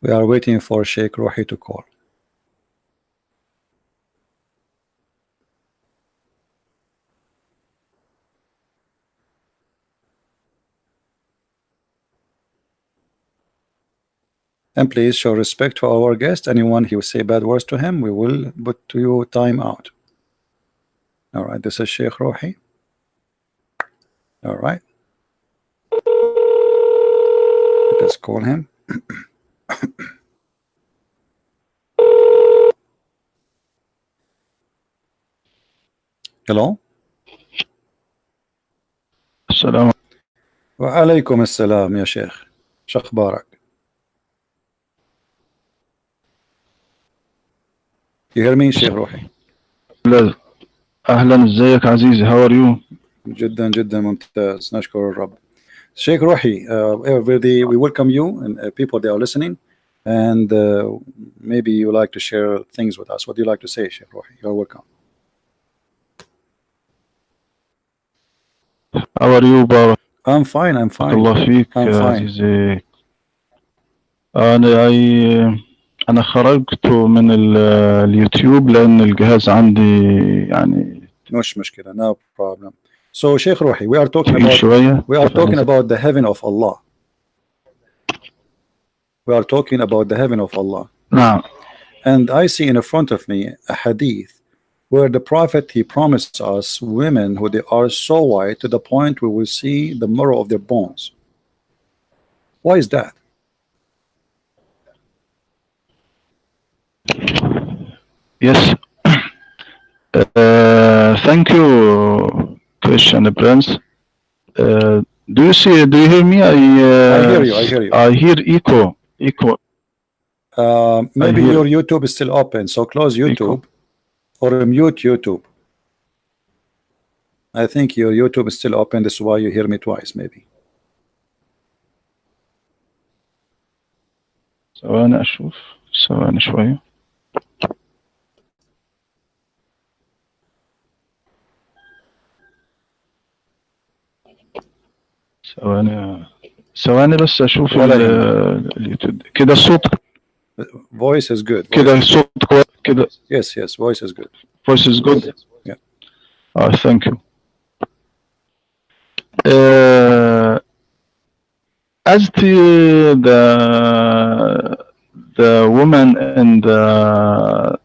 We are waiting for Sheikh Rohi to call. And please show respect to our guest. Anyone who say bad words to him, we will put to you time out. All right, this is Sheikh Rohi. All right. Let's call him. Hello. السلام وعليكم السلام يا شيخ. شو أخبارك؟ You hear me شيخ روحي؟ أهلا ازيك عزيزي how are you؟ جدا جدا ممتاز نشكر الرب. Sheikh Rohi, we welcome you and people that are listening, and maybe you like to share things with us. What do you like to say, Sheikh Rohi? You're welcome. How are you بارك I'm fine. I'm fine. الله فيك I'm يا fine. عزيزي. أنا خرجت من اليوتيوب لأن الجهاز عندي يعني مش مشكلة. No problem. So Sheikh Rohi, we are talking تقيل شوية. about the heaven of Allah. We are talking about the heaven of Allah. نعم. And I see in front of me a hadith where the Prophet, he promised us women who they are so white to the point we will see the marrow of their bones. Why is that? Yes. Thank you, Christian Prince. Do you hear me? I hear you. I hear you. I hear echo. Maybe your YouTube is still open, so close YouTube or mute YouTube. I think your YouTube is still open. This is why you hear me twice, maybe. ثواني أشوف. ثواني شوية. ثواني بس أشوف اليوتيوب. كده الصوت. Voice is good. كده الصوت كويس كده. Yes, voice is good. Voice is good. Yeah. Thank you. As to the woman in the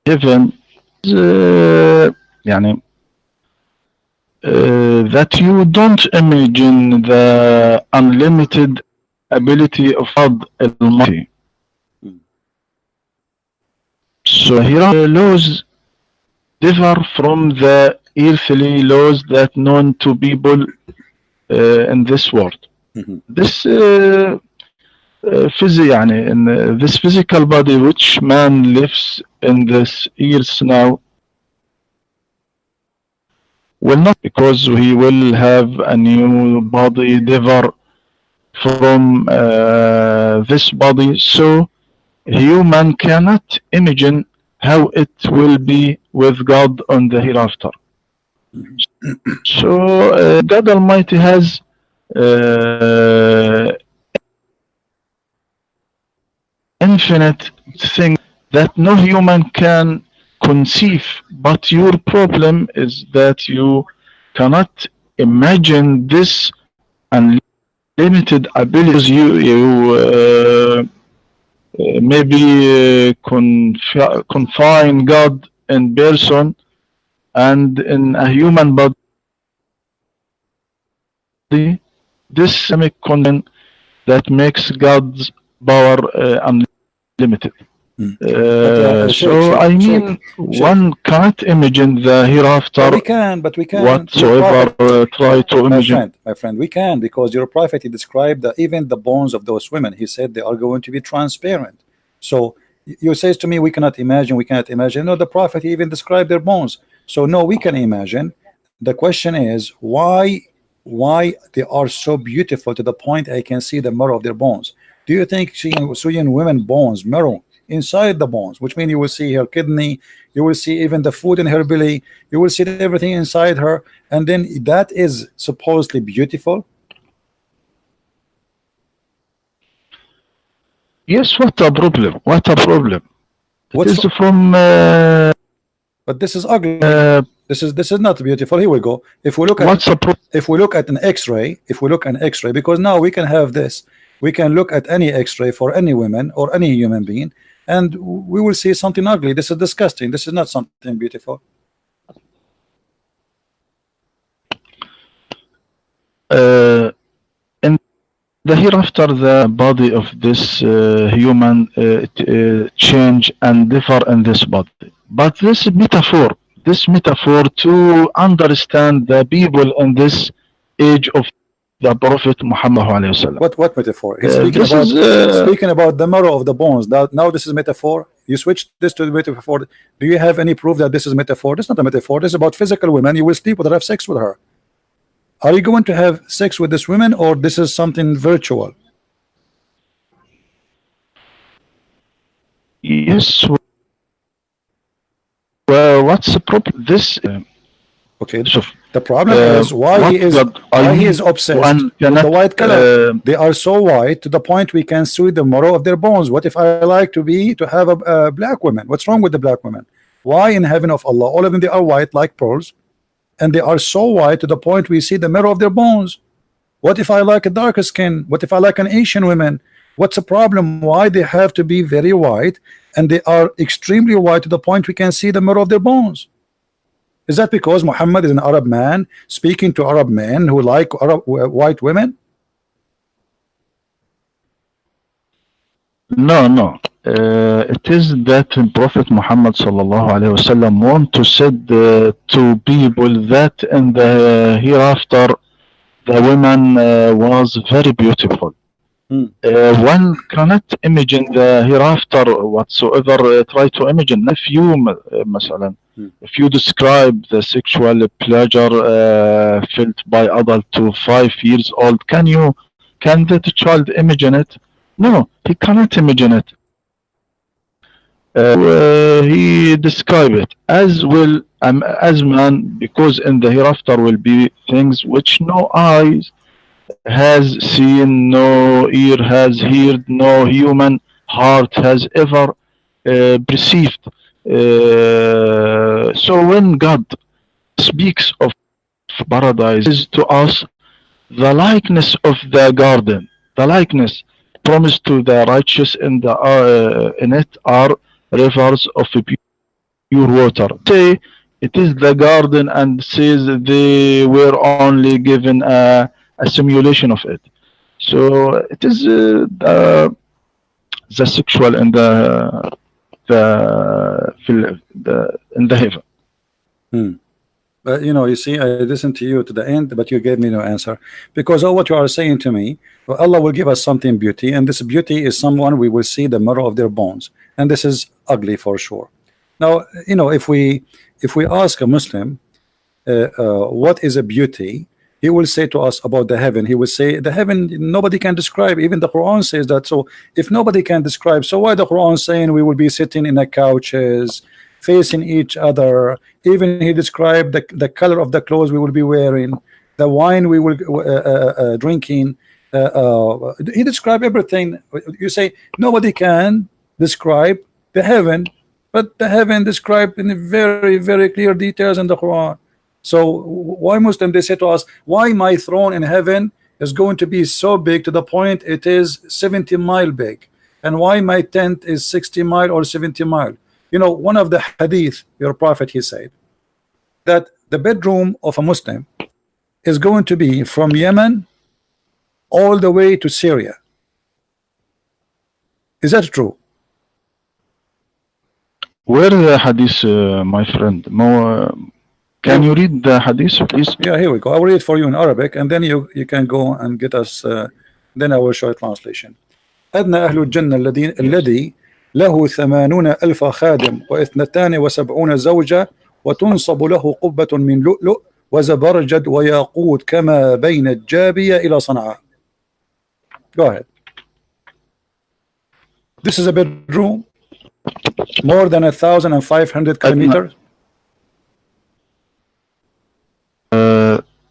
heaven, يعني that you don't imagine the unlimited ability of God Almighty. So here laws differ from the earthly laws that known to people in this world. This يعني in this physical body which man lives in this earth now will not, because he will have a new body differ from this body, so human cannot imagine how it will be with God on the hereafter. So God Almighty has infinite things that no human can conceive, but your problem is that you cannot imagine this unlimited abilities. You maybe confine God in person and in a human body. This content that makes God's power unlimited. So I mean, one cannot imagine the hereafter. We can, but we can whatsoever try to imagine. My friend, we can, because your prophet, he described that even the bones of those women, he said they are going to be transparent. So you say to me we cannot imagine, no, the prophet, he even described their bones. So no, we can imagine. The question is why they are so beautiful to the point I can see the marrow of their bones. Do you think seeing women bones, marrow inside the bones, which means you will see her kidney, you will see even the food in her belly, you will see everything inside her, and then that is supposedly beautiful? Yes, what a problem. What a problem. It What's is from but this is ugly. This is not beautiful. Here we go. If we look at what's a problem? if we look at an X-ray, if we look at an X-ray, because now we can have this, we can look at any X-ray for any woman or any human being, and we will see something ugly. This is disgusting. This is not something beautiful. In the hereafter, the body of this human change and differ in this body. But this metaphor to understand the people in this age of the Prophet Muhammad ﷺ. What metaphor? He's speaking This about is speaking about the marrow of the bones. Now this is metaphor. You switch this to the metaphor. Do you have any proof that this is metaphor? This is not a metaphor. This is about physical women. You will sleep with her, have sex with her. Are you going to have sex with this woman, or this is something virtual? yes. Well, what's the problem? This Okay. so, The problem is why he is obsessed with the white color. They are so white to the point we can see the marrow of their bones. What if I like to have a black woman? What's wrong with the black women? Why in heaven of Allah all of them they are white like pearls, and they are so white to the point we see the marrow of their bones? What if I like a darker skin? What if I like an Asian woman? What's the problem? Why they have to be very white, and they are extremely white to the point we can see the marrow of their bones? Is that because Muhammad is an Arab man speaking to Arab men who like white women? no. It is that Prophet Muhammad sallallahu alaihi wasallam want to say to people that in the hereafter the woman was very beautiful. One cannot imagine the hereafter whatsoever. Try to imagine if you مثلا if you describe the sexual pleasure felt by adult to 5 years old, can that child imagine it? No, he cannot imagine it. He described it as well as man, because in the hereafter will be things which no eyes has seen, no ear has heard, no human heart has ever perceived. So when God speaks of paradise, is to us the likeness of the garden, the likeness promised to the righteous in it are rivers of pure water. Say it is the garden and says they were only given a simulation of it. So it is the sexual and in the heaven. But you see, I listened to you to the end, but you gave me no answer, because all what you are saying to me, well, Allah will give us something beauty, and this beauty is someone we will see the marrow of their bones, and this is ugly for sure. Now, if we ask a Muslim what is a beauty, he will say to us about the heaven. He will say the heaven nobody can describe. Even the Quran says that. So if nobody can describe, so why the Quran saying we will be sitting in the couches facing each other? Even he described the color of the clothes we will be wearing, the wine we will drinking. He described everything. You say nobody can describe the heaven, but the heaven described in very, very clear details in the Quran. So why Muslim they say to us, why my throne in heaven is going to be so big to the point it is 70 mile big, and why my tent is 60 mile or 70 mile? One of the hadith, your prophet, he said that the bedroom of a Muslim is going to be from Yemen all the way to Syria. Is that true? Where the hadith, my friend? Can you read the hadith, please? Yeah, here we go. I will read it for you in Arabic, and then you can go and get us. Then I will show a translation. أدنى أهل الجنة الذي له 80,000 خادم و72 زوجة وتنصب له قبة من لؤلؤ وزبرجد وياقوت كما بين الجابية إلى صنعاء. Go ahead. This is a bedroom more than 1,500 kilometers.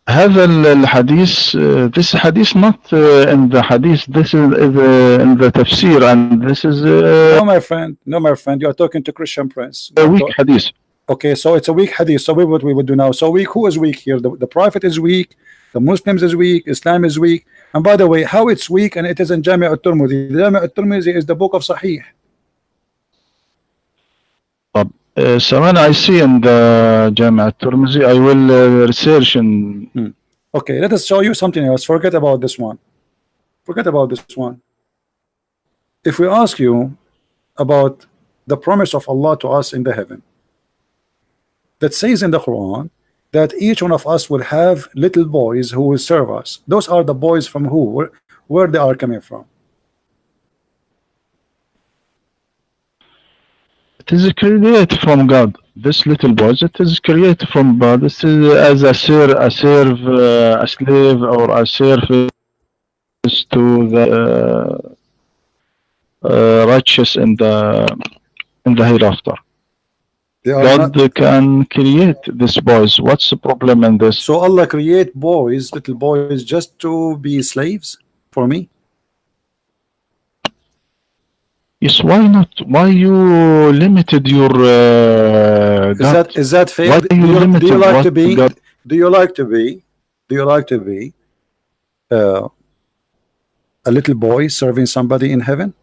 هذا الحديث this hadith not in the hadith, this is in the tafsir, and this is no my friend, no my friend, you are talking to Christian Prince. a weak hadith. Okay, so it's a weak hadith. So what we would do now, so weak, who is weak here? The Prophet is weak, the Muslims is weak, Islam is weak. And by the way, how it's weak, and it is in Jami' al-Tirmidhi. Jami' al-Tirmidhi is the book of Sahih. Saman, I see in the Jami' al-Tirmidhi. I will research in. Okay, let us show you something else. Forget about this one. Forget about this one. If we ask you about the promise of Allah to us in the heaven, that says in the Quran that each one of us will have little boys who will serve us. Those are the boys from who? Where they are coming from? It is created from God. This little boys, it is created from God. This is as a slave, or a service to the righteous in the hereafter. God can create these boys. What's the problem in this? So Allah create boys, little boys, just to be slaves for me? Yes, why not? Why you limited your God? Is that fair? Why Do you like to be a little boy serving somebody in heaven?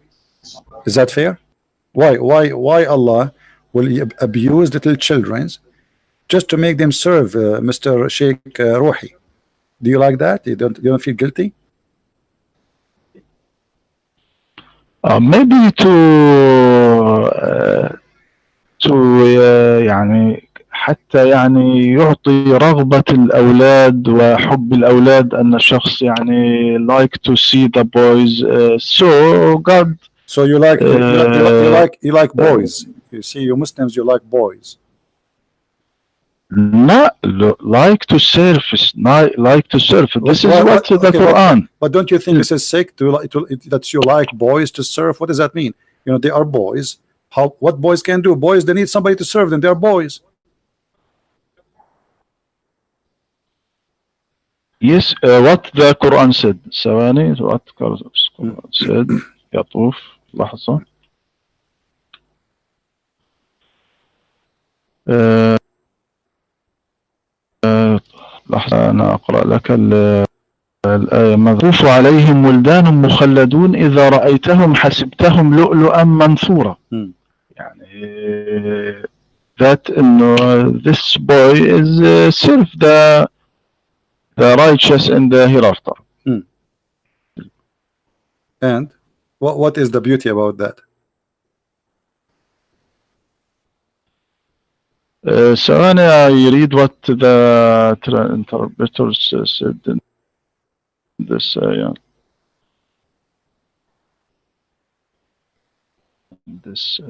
Is that fair? Why Allah will abuse little children just to make them serve Mr. Sheikh Rohi? Do you like that? You don't feel guilty? Maybe to يعني حتى يعني يعطي رغبة الأولاد وحب الأولاد أن الشخص يعني like to see the boys, so God. So you like boys. You see, you Muslims, you like boys. Not like to serve. Like to serve. This is what the Quran. But don't you think this is sick? That you like boys to serve? What does that mean? You know, they are boys. What boys can do? Boys, they need somebody to serve them. They are boys. Yes, what the Quran said. ثواني, what the Quran said. يطوف لحظة. لحظة أنا أقرأ لك الآية. مطوف عليهم ولدان مخلدون إذا رأيتهم حسبتهم لؤلؤا منثورا. يعني that this boy is serve the righteous in the hereafter. And what is the beauty about that? ثواني, I read what the interpreters said in this ayah. This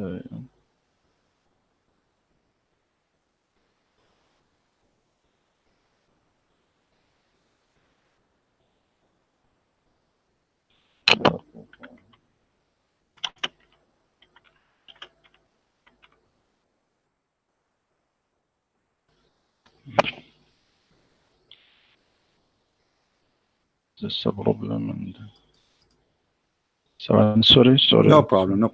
This a problem, and so I'm sorry. No problem.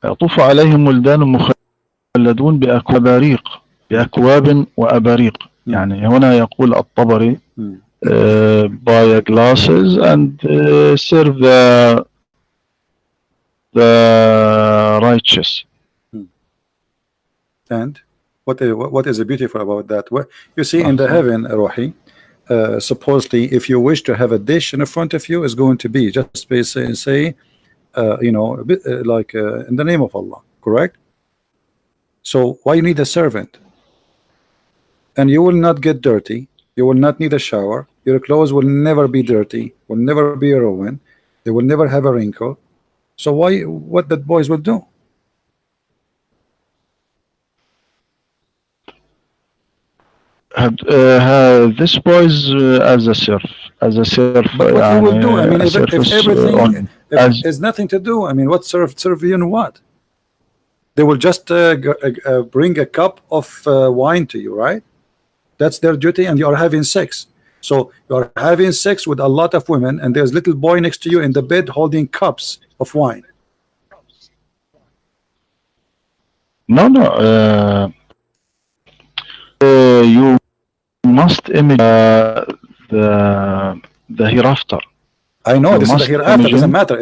يطوف عليهم ولدان مخلدون بأكواب وأباريق. يعني هنا يقول الطبري buy glasses and serve the righteous. And what is beautiful about that? You see, in the heaven, Rohi, supposedly, if you wish to have a dish in front of you, is going to be just say you know, a bit, like in the name of Allah, correct? So why you need a servant? And you will not get dirty. You will not need a shower. Your clothes will never be dirty, will never be ruined. They will never have a wrinkle. So what that boys will do? This boys as a serf. as a surf, But what you will do? I mean, a if surface everything, on if as there's nothing to do, I mean, what serve you in what? They will just bring a cup of wine to you, right? That's their duty, and you are having sex. So you are having sex with a lot of women, and there's little boy next to you in the bed holding cups of wine. no, no. You must image the hereafter. I know You this is the must hereafter. Doesn't imagine matter.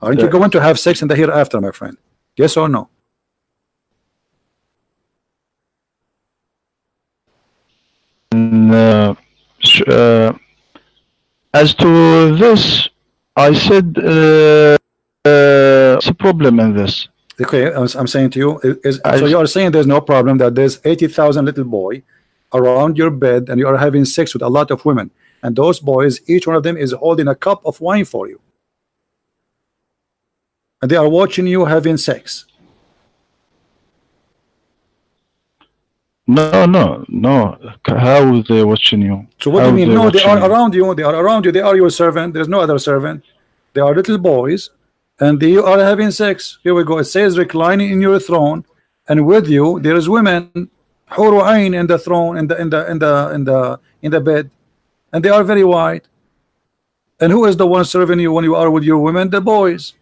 Aren't you the going to have sex in the hereafter, my friend? Yes or no? uh, as to this, I said what's the problem in this? Okay, I'm saying to you, I, so you are saying there's no problem that there's 80,000 little boy around your bed, and you are having sex with a lot of women, and those boys, each one of them is holding a cup of wine for you, and they are watching you having sex. no, no, no. How they watching you? So what do you How mean? they No, they watching are you? around you. They are around you. They are your servant. There's no other servant. They are little boys, and they are having sex. Here we go. It says reclining in your throne, and with you there is women, huru ain in the throne, in the bed, and they are very white. And who is the one serving you when you are with your women? The boys.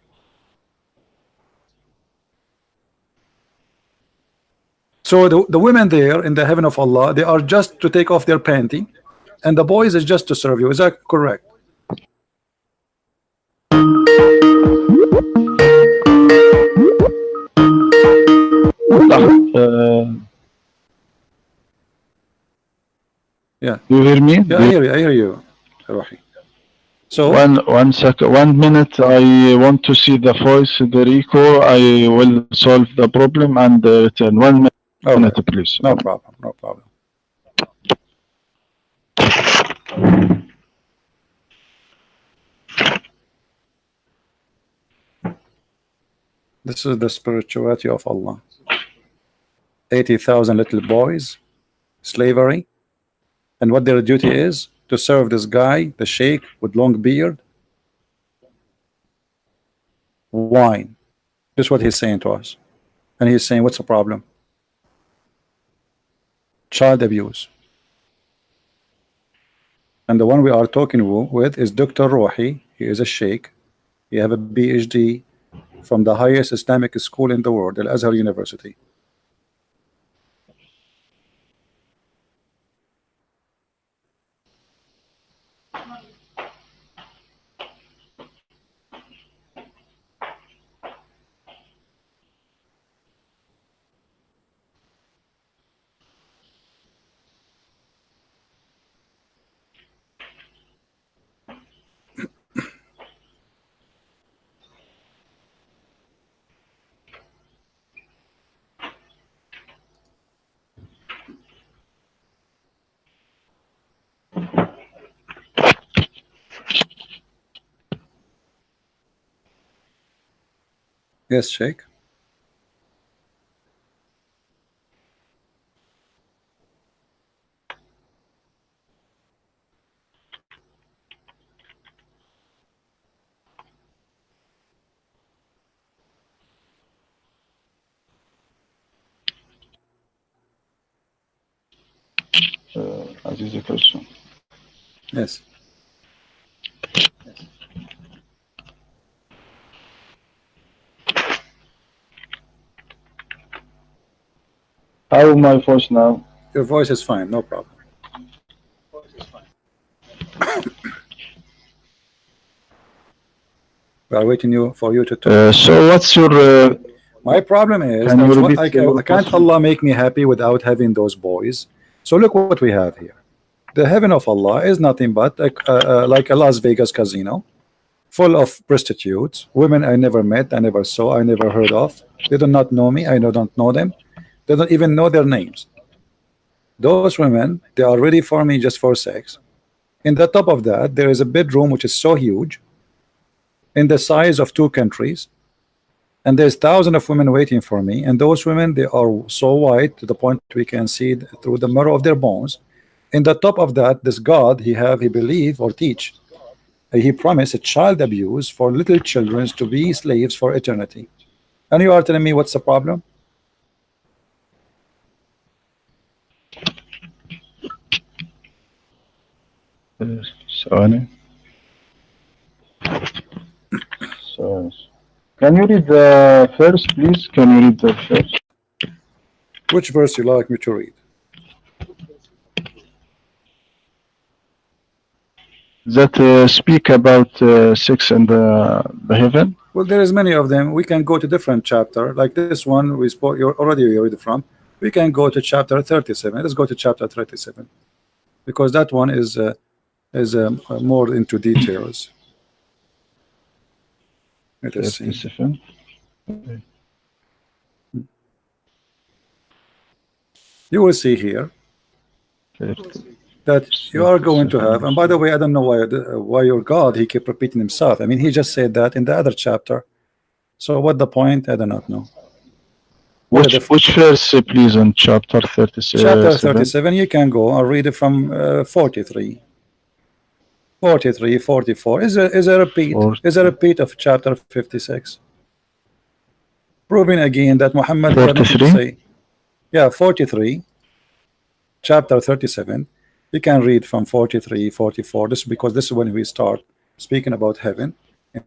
So the women there in the heaven of Allah, they are just to take off their panty, and the boys is just to serve you. Is that correct? Yeah. You hear me? Yeah, I hear you. I hear you, Rohi. So 1 minute. I want to see the voice, Federico. I will solve the problem and return. 1 minute, please. No problem. No problem. This is the spirituality of Allah. 80,000 little boys, slavery, and what their duty is to serve this guy, the sheikh with long beard, wine. This is what he's saying to us. And he's saying, what's the problem? Child abuse. And the one we are talking with is Dr. Rohi. He is a sheikh. He have a PhD from the highest Islamic school in the world, Al Azhar University. Yes, Sheikh. That is the question. Yes. How my voice now? Your voice is fine, no problem. We are waiting for you to talk. So what's your? My problem is Can you that's what repeat your can't question? Allah make me happy without having those boys. So look what we have here. The heaven of Allah is nothing but like a Las Vegas casino, full of prostitutes, women I never met, I never saw, I never heard of. They do not know me, I don't know them. They don't even know their names. Those women, they are ready for me just for sex. In the top of that, there is a bedroom which is so huge, in the size of 2 countries, and there's thousands of women waiting for me, and those women, they are so white to the point we can see through the marrow of their bones. In the top of that, this God he believe or teach, he promised child abuse for little children to be slaves for eternity. And you are telling me what's the problem? ثواني. Can you read the first, please? Can you read the first? Which verse you like me to read? That speak about sex and the heaven. Well, there is many of them. We can go to different chapter, like this one we spoke. You already read from. We can go to chapter 37. Let's go to chapter 37 because that one is more into details. Let us see. 37. You will see here that you are going to have, and by the way, I don't know why your God, he kept repeating himself. I mean, he just said that in the other chapter. So what the point? I do not know. Which verse, please, in chapter 37? Chapter 37, you can go and read it from 43. 43, 44 is a repeat. Is a repeat of chapter 56. Proving again that Muhammad had nothing to say. Yeah, 43, chapter 37. You can read from 43, 44. This because this is when we start speaking about heaven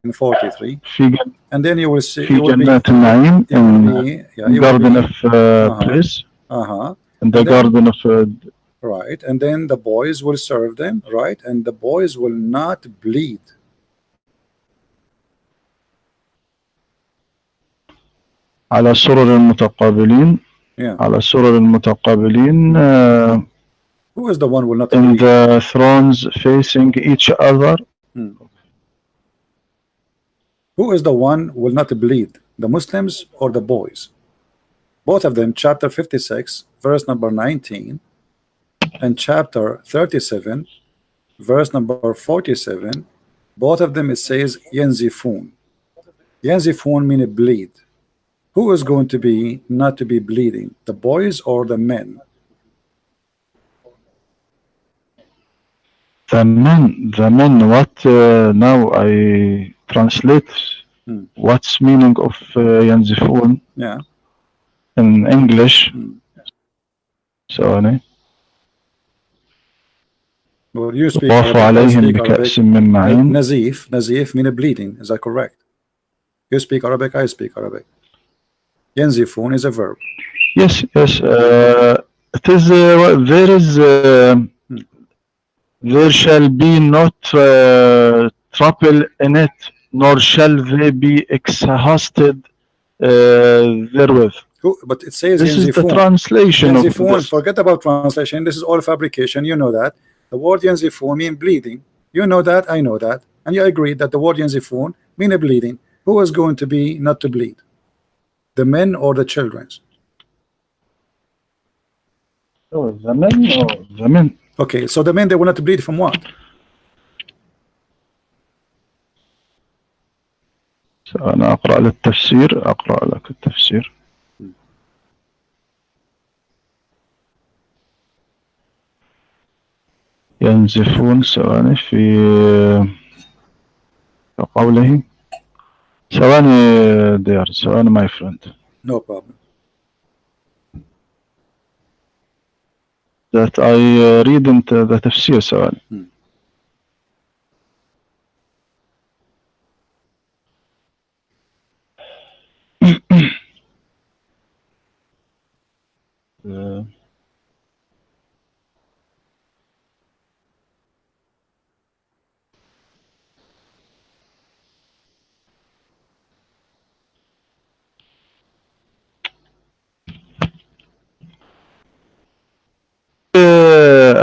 in 43. And then you will see you will be, Garden of Bliss. And the Garden of right, and then the boys will serve them, right, and the boys will not bleed. على سرر المتقابلين. على سرر المتقابلين. Who is the one who will not in bleed? the thrones facing each other. Who is the one who will not bleed? The Muslims or the boys? Both of them, chapter 56, verse number 19, and chapter 37, verse number 47. Both of them it says Yanzifun. Yanzifun mean bleed. Who is going to be not to be bleeding? The boys or the men? The men. What now I translate what's meaning of Yanzifun in English. Sorry. Well, you speak Arabic. Nazif mean bleeding. Is that correct? You speak Arabic, I speak Arabic. Yanzifun is a verb. Yes. It is there shall be not trouble in it, nor shall they be exhausted therewith. But it says this is the translation Yanzifun, of this. Forget about translation. This is all fabrication. You know that. The word Yanzifun mean bleeding. You know that. I know that. And you agree that the word Yanzifun mean a bleeding. Who is going to be not to bleed? The men or the children? Oh, the men or the men. Okay, so the men, they will not bleed from what? أنا أقرأ للتفسير. أقرأ لك التفسير. ينزفون ثواني في قوله. ثواني dear. ثواني my friend. No problem. That I read into the تفسير ثواني.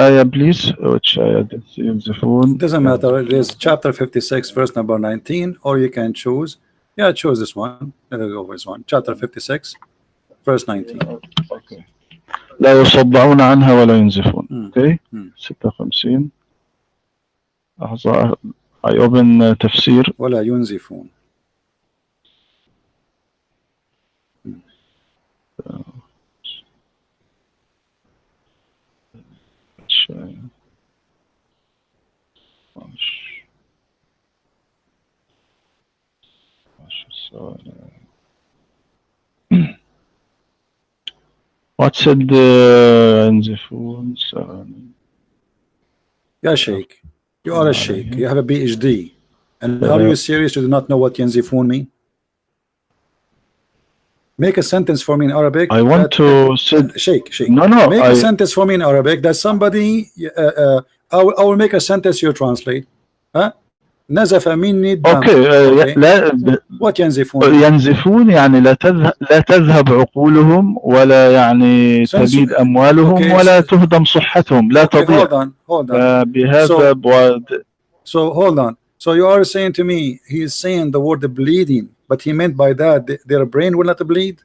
ayah please, which ayah the phone. Doesn't matter. There's chapter 56, verse number 19, or you can choose. Yeah, choose this one. Let us go with this one. Chapter 56, verse 19. Okay. لا يصدعون عنها ولا ينزفون. Okay. 56. لحظة. I open تفسير. ولا ينزفون. What said ينزفون Yeah, Sheikh. You are a Sheikh. You have a PhD. And are you serious? You do not know what ينزفون mean? Make a sentence for me in Arabic. I want to say Sheikh. No, no. Make a sentence for me in Arabic that somebody I will make a sentence you translate. Huh? نزف مني الدم. Okay. لا What ينزفون؟ ينزفون يعني لا تذهب عقولهم ولا يعني تبيد أموالهم ولا تهدم صحتهم لا تضيع. Hold on. بهذا So hold on. So you are saying to me he is saying the word bleeding, but he meant by that their brain will not bleed,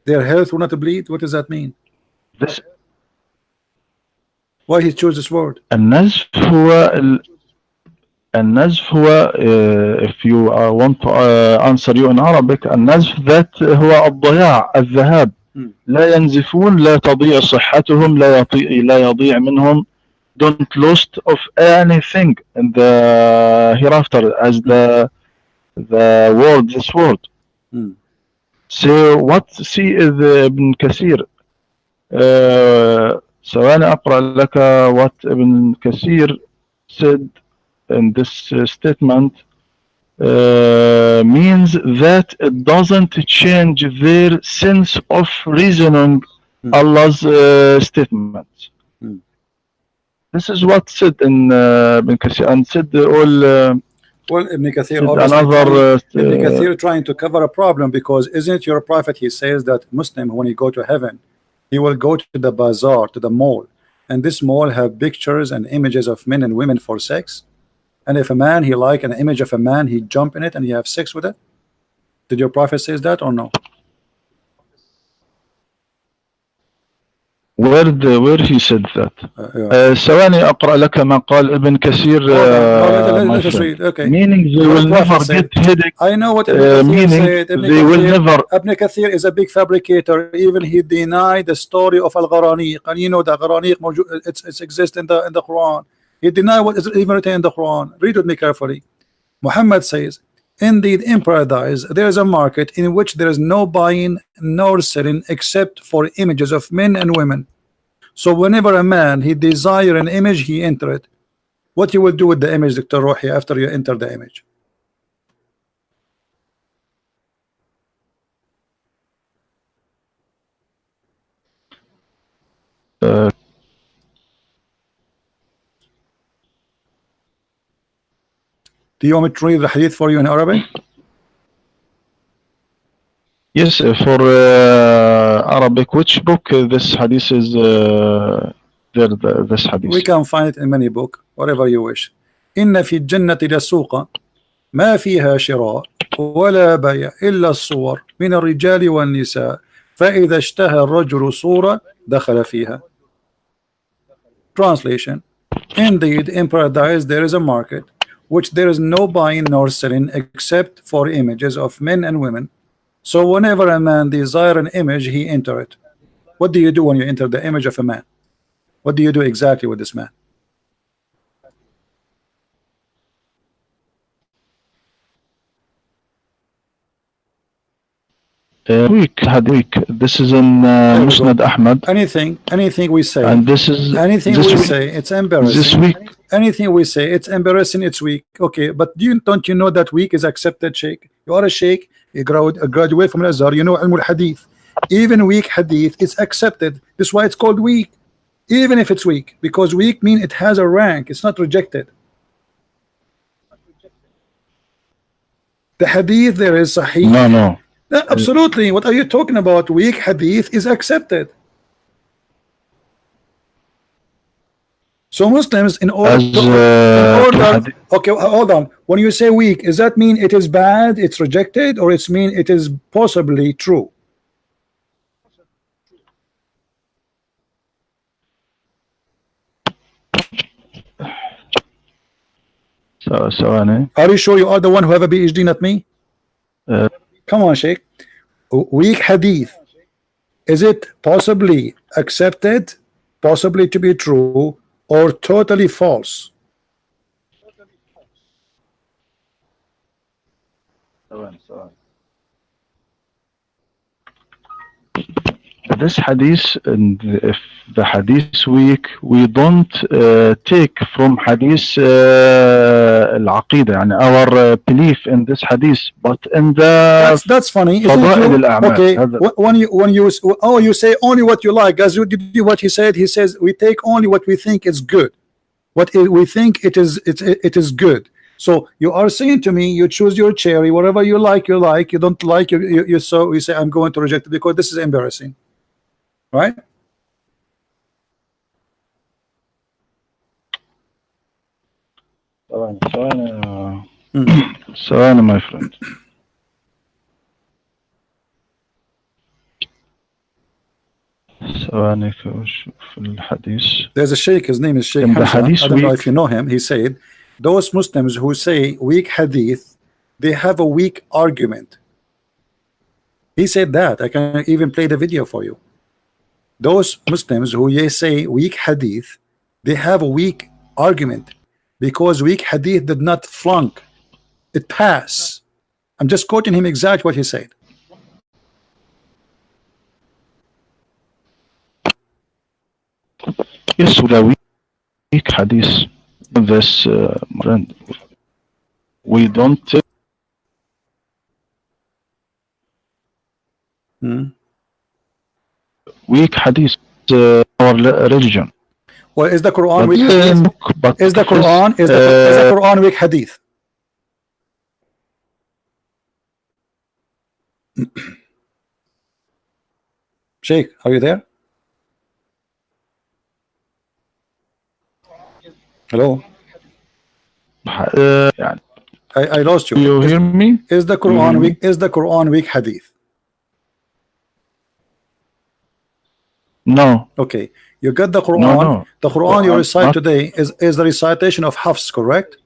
their health will not bleed. What does that mean? Why he chose this word? النزف هو if you want to answer you in Arabic النزف that هو الضياع الذهاب. لا ينزفون لا تضيع صحتهم لا يضيع منهم. Don't lost of anything in the hereafter as the word this word. So what see is ابن كثير ثواني أقرأ لك what ابن كثير said in this statement means that it doesn't change their sense of reasoning Allah's statements. This is what said in Ibn Kathir and said all. Well, Ibn Kathir Ibn Kathir trying to cover a problem because isn't your prophet? He says that Muslim when he go to heaven, he will go to the bazaar, to the mall, and this mall have pictures and images of men and women for sex. And if a man he like an image of a man, he jump in it and he have sex with it. Did your prophet says that or no? Where he said that? ثواني أقرأ لك ما قال ابن كثير. Meaning they will never get headache. I know what Ibn Kathir said. They will never. Ibn Kathir is a big fabricator. Even he denied the story of Al-Gharaniq, and you know the Gharaniq it's exists in the Quran. He denied what is even written in the Quran. Read with me carefully. Muhammad says, indeed in paradise there is a market in which there is no buying nor selling except for images of men and women. So whenever a man he desire an image, he enter it. What you will do with the image, Dr. Rohi, after you enter the image? Do you want me to read the hadith for you in Arabic? Yes, for Arabic. Which book this hadith is there? This hadith. We can find it in many books, whatever you wish. إن في الجنة لسوقا ما فيها شراء ولا بيع إلا الصور من الرجال والنساء فإذا اشتهى الرجل صورة دخل فيها. Translation: indeed in paradise there is a market which there is no buying nor selling except for images of men and women. So whenever a man desire an image, he enter it. What do you do when you enter the image of a man? What do you do exactly with this man? Week. This is in Musnad Ahmad. Anything we say, and this is anything we say, it's embarrassing. This week, anything we say, it's embarrassing. It's weak. Okay, but don't you know that weak is accepted, Sheikh? You are a Sheikh. You graduate from Al-Azhar. You know Ilm al-Hadith. Even weak Hadith is accepted. That's why it's called weak, even if it's weak, because weak means it has a rank. It's not rejected. The Hadith there is Sahih. No. No, absolutely. What are you talking about? Weak hadith is accepted. So Muslims in order okay, hold on. When you say weak, does that mean it is bad, it's rejected, or it's mean it is possibly true? Are you sure you are the one who have a PhD, not me? Come on, Sheikh. Weak hadith, is it possibly accepted possibly to be true, or totally false. This hadith, and if the hadith weak, we don't take from hadith al-aqidah, and our belief in this hadith, but in the That's funny, isn't it فضائل true? الأعمال. Okay, هذا- when you say only what you like, as you did what he said. He says we take only what we think is good, we think it is good. So you are saying to me, you choose your cherry, whatever you like, you like. You don't like, you so you say I'm going to reject it because this is embarrassing, right? ثواني my friend. ثواني أشوف الحديث. There's a sheikh, his name is Sheikh In the Hamza. hadith I don't know weak- if you know him. He said those Muslims who say weak hadith, they have a weak argument. He said that. I can even play the video for you. Those Muslims who say weak hadith, they have a weak argument because weak hadith did not flunk, it passed. I'm just quoting him exactly what he said. Yes, the weak hadith. This friend, we don't take weak hadith our religion. Well, is the Quran But weak hadith? but Is the Quran weak hadith? Sheikh, are you there? Hello? يعني, I lost you. do you hear me? Is the Quran weak? Is the Quran weak hadith? No. Okay, you got the Quran. No. The Quran you recite not- today is the recitation of Hafs, correct?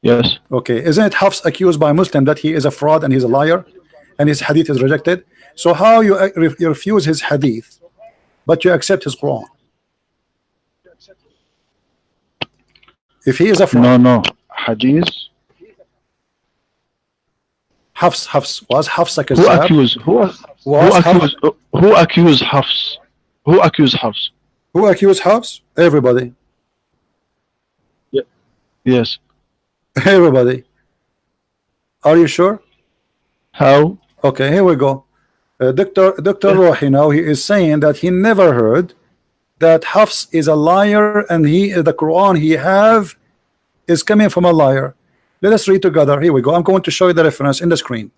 Yes. Okay, isn't it Hafs accused by Muslim that he is a fraud and he's a liar, and his hadith is rejected? So how you refuse his hadith, but you accept his Quran? If he is a fraud, No. Hadith. Hafs was Hafs a Who kazzab? accused? Who accused? Who accused Hafs? Who accused Hafs? Who accused Hafs? Everybody. Yes. Everybody. Are you sure? How? Okay, here we go. Dr. Rohi now, he is saying that he never heard that Hafs is a liar, and the Quran he have is coming from a liar. Let us read together. Here we go. I'm going to show you the reference in the screen.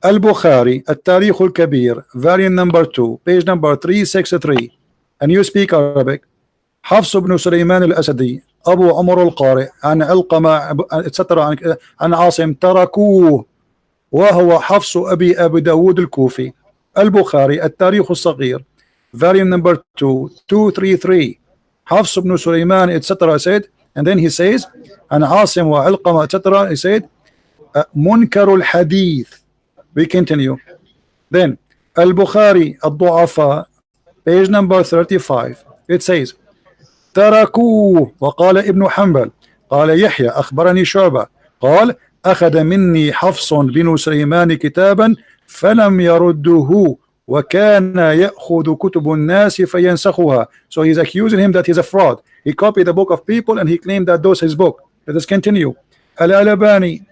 Al-Bukhari, At-Tarikh al-Kabir, variant number 2, page number 363. And you speak Arabic. Hafs ibn Sulaiman al-Asadi, Abu Umar al-Qari, an Alqama, etc. an Asim, tarakuh. وهو حفص أبي داود الكوفي. البخاري التاريخ الصغير variant number 233 حفص بن سليمان etc. said, and then he says عن عاصم وعلقمة etc. he said منكر الحديث. We continue. Then البخاري الضعفاء page number 35 it says تركوه. وقال ابن حنبل قال يحيى أخبرني شعبة قال أخذ مني حفص بن سليمان كتابا فلم يرده وكان يأخذ كتب الناس فينسخها. So he's accusing him that he's a fraud. He copied the book of people and he claimed that those his book. Let us continue. Al-Albani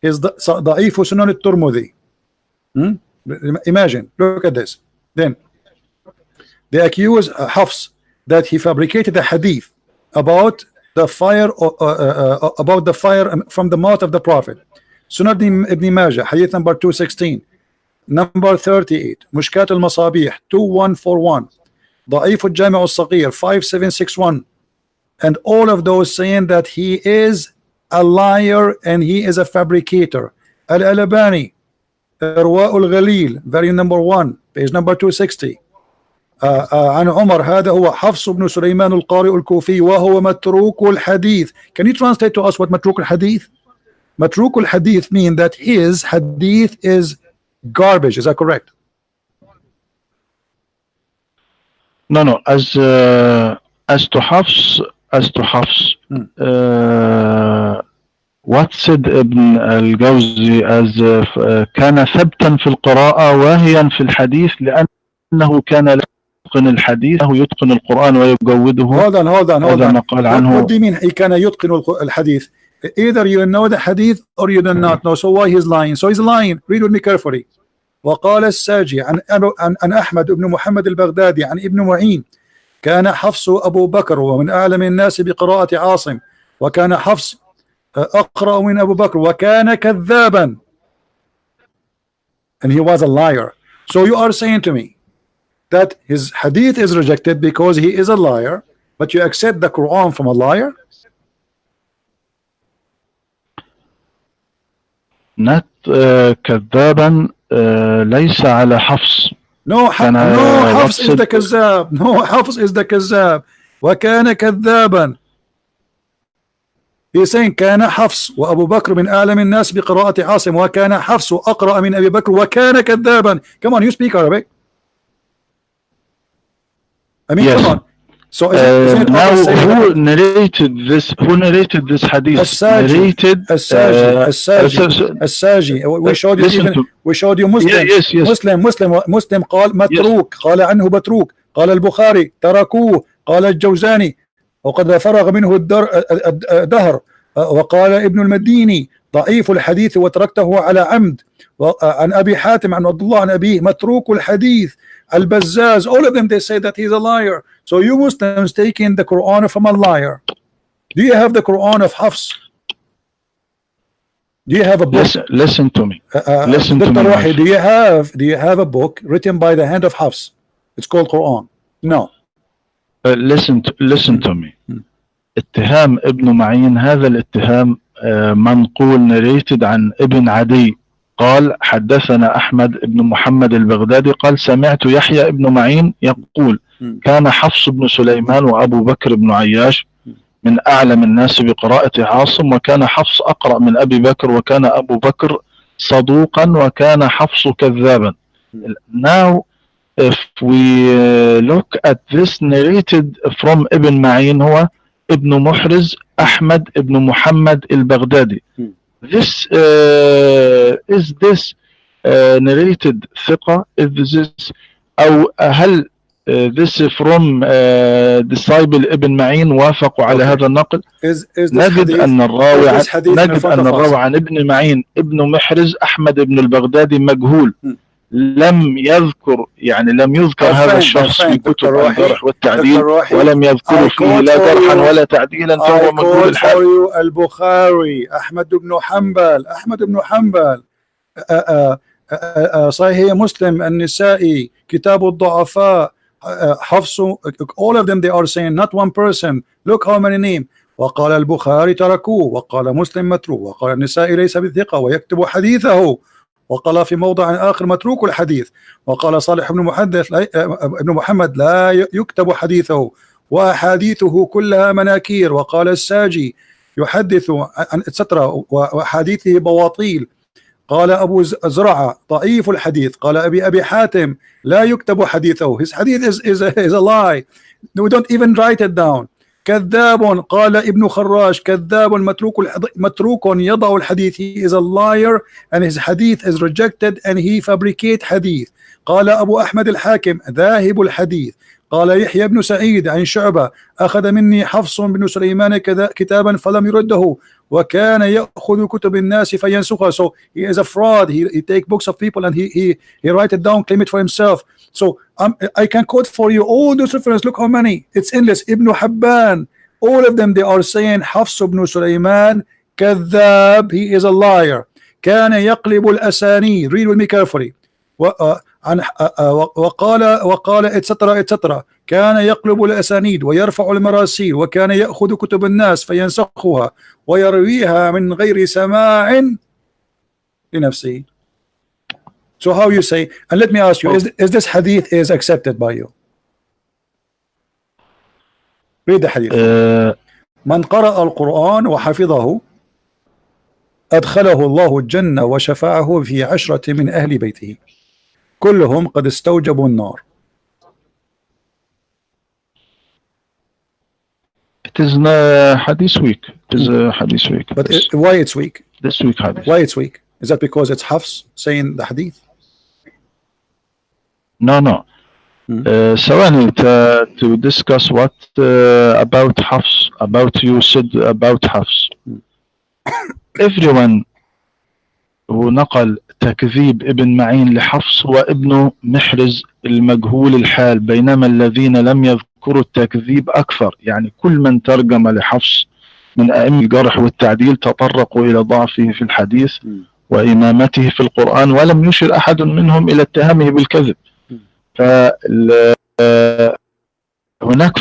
is ضعيف سنن الترمذي. Imagine, look at this. Then they accuse Hafs that he fabricated a hadith about the fire from the mouth of the Prophet. Sunan Ibn Majah, hadith number 216, number 38, Mushkat al-Masabih 2141, Da'if al-Jami' al-Saghir 5761, and all of those saying that he is a liar and he is a fabricator. Al-Albani, Irwa al-Ghalil, variant number 1, page number 260. عن عمر هذا هو حفص بن سليمان القارئ الكوفي وهو متروك الحديث. Can you translate to us what متروك الحديث? متروك الحديث mean that his hadith is garbage. Is that correct? No, no. As to Hafs, what said Ibn al-Jawzi as كان ثبتا في القراءة واهيا في الحديث لأنه كان لا يتقن الحديث أو يتقن القرآن ويجوده. هذا ما قال عنه. What do you mean he كان يتقن الحديث? Either you know the hadith or you do not know. So why he's lying? So he's lying. Read with me carefully. وقال الساجي عن أحمد بن محمد البغدادي عن ابن معين كان حفص أبو بكر ومن أعلم الناس بقراءة عاصم وكان حفص أقرأ من أبو بكر وكان كذابا. And he was a liar. So you are saying to me that his hadith is rejected because he is a liar, but you accept the Quran from a liar? Not كذابا ليس على حفص. No, Hafs is the كذاب. No, Hafs is the كذاب. وكان كذابا. He's saying كان حفص وأبو بكر من أعلم الناس بقراءة عاصم وكان حفص أقرأ من أبي بكر وكان كذابا. Come on, you speak Arabic. I mean, yes. Come on. So is it now who narrated this? Who narrated this hadith? Narrated الساجي. We showed you even. We showed you Muslim. Yes. Muslim قال متروك. قال عنه متروك. قال البخاري تركوه. قال الجوزاني وقد فرغ منه الدهر. وقال ابن المديني ضعيف الحديث وتركته على عمد. عن أبي حاتم عن عبد الله عن أبيه متروك الحديث. Al-Bazzaz, all of them, they say that he's a liar. So you Muslims taking the Quran from a liar. Do you have the Quran of Hafs? Do you have a book? Listen to me. Listen to me. Rohi, do you have a book written by the hand of Hafs? It's called Quran. No. Listen to me. اتهام ابن معين هذا الاتهام منقول narrated عن ابن عدي قال حدثنا أحمد بن محمد البغدادي قال سمعت يحيى بن معين يقول كان حفص بن سليمان وأبو بكر بن عياش من أعلم الناس بقراءة عاصم وكان حفص أقرأ من أبي بكر وكان أبو بكر صدوقا وكان حفص كذابا. Now if we look at this narrated from Ibn Ma'in هو ابن محرز أحمد بن محمد البغدادي. This is this narrated ثقة? Is this أو هل this from disciple ابن معين وافقوا على هذا النقل؟ نجد أن الراوي عن ابن معين ابن محرز أحمد بن البغدادي مجهول. لم يذكر هذا الشخص في كتب الجرح والتعديل ولم يذكر فيه لا جرحا ولا تعديلا فهو مجهول الحال. البخاري أحمد بن حنبل صحيح مسلم النسائي كتاب الضعفاء حفص all of them they are saying not one person. Look how many names. وقال البخاري تركوه وقال مسلم متروك وقال النسائي ليس بثقة ويكتب حديثه وقال في موضع آخر متروك الحديث وقال صالح ابن محمد لا يكتب حديثه وأحاديثه كلها مناكير وقال الساجي يحدث عن etc وحديثه بواطيل. قال أبو زرعة ضعيف الحديث. قال أبي حاتم لا يكتب حديثه. His hadith is a lie. We don't even write it down. كذاب. قال ابن خراش كذاب متروك يضع الحديث. He is a liar and his hadith is rejected and he fabricate حديث. قال أبو أحمد الحاكم ذاهب الحديث. قال يحيى بن سعيد عن شعبة أخذ مني حفص بن سليمان كتابا فلم يرده وكان يأخذ كتب الناس فينسخها. So he is a fraud. He take books of people and he write it down, claim it for himself. So I can quote for you all those references. Look how many. It's endless. Ibn Habban, all of them they are saying Hafs ibn Sulaiman كذاب. He is a liar. كان يقلب الأسانيد. Read with me carefully. وقال etc. كان يقلب الأسانيد ويرفع المراسيل وكان يأخذ كتب الناس فينسخها ويرويها من غير سماع لنفسه. So how you say, and let me ask you, is this hadith is accepted by you? Read the hadith. من قرأ القرآن وحفظه أدخله الله الجنة وشفعه في 10 من أهل بيته كلهم قد استوجبوا النار. It is hadith week. It is hadith week. But why it's weak? This week hadith. Why it's weak? Is that because it's Hafs saying the hadith? No. ثواني to discuss what about Hafs, about you said about Hafs. Everyone who نقل تكذيب ابن معين لحفص هو ابن محرز المجهول الحال، بينما الذين لم يذكروا التكذيب أكثر. يعني كل من ترجم لحفص من أئمة الجرح والتعديل تطرقوا إلى ضعفه في الحديث وإمامته في القرآن، ولم يشر أحد منهم إلى اتهامه بالكذب. هناك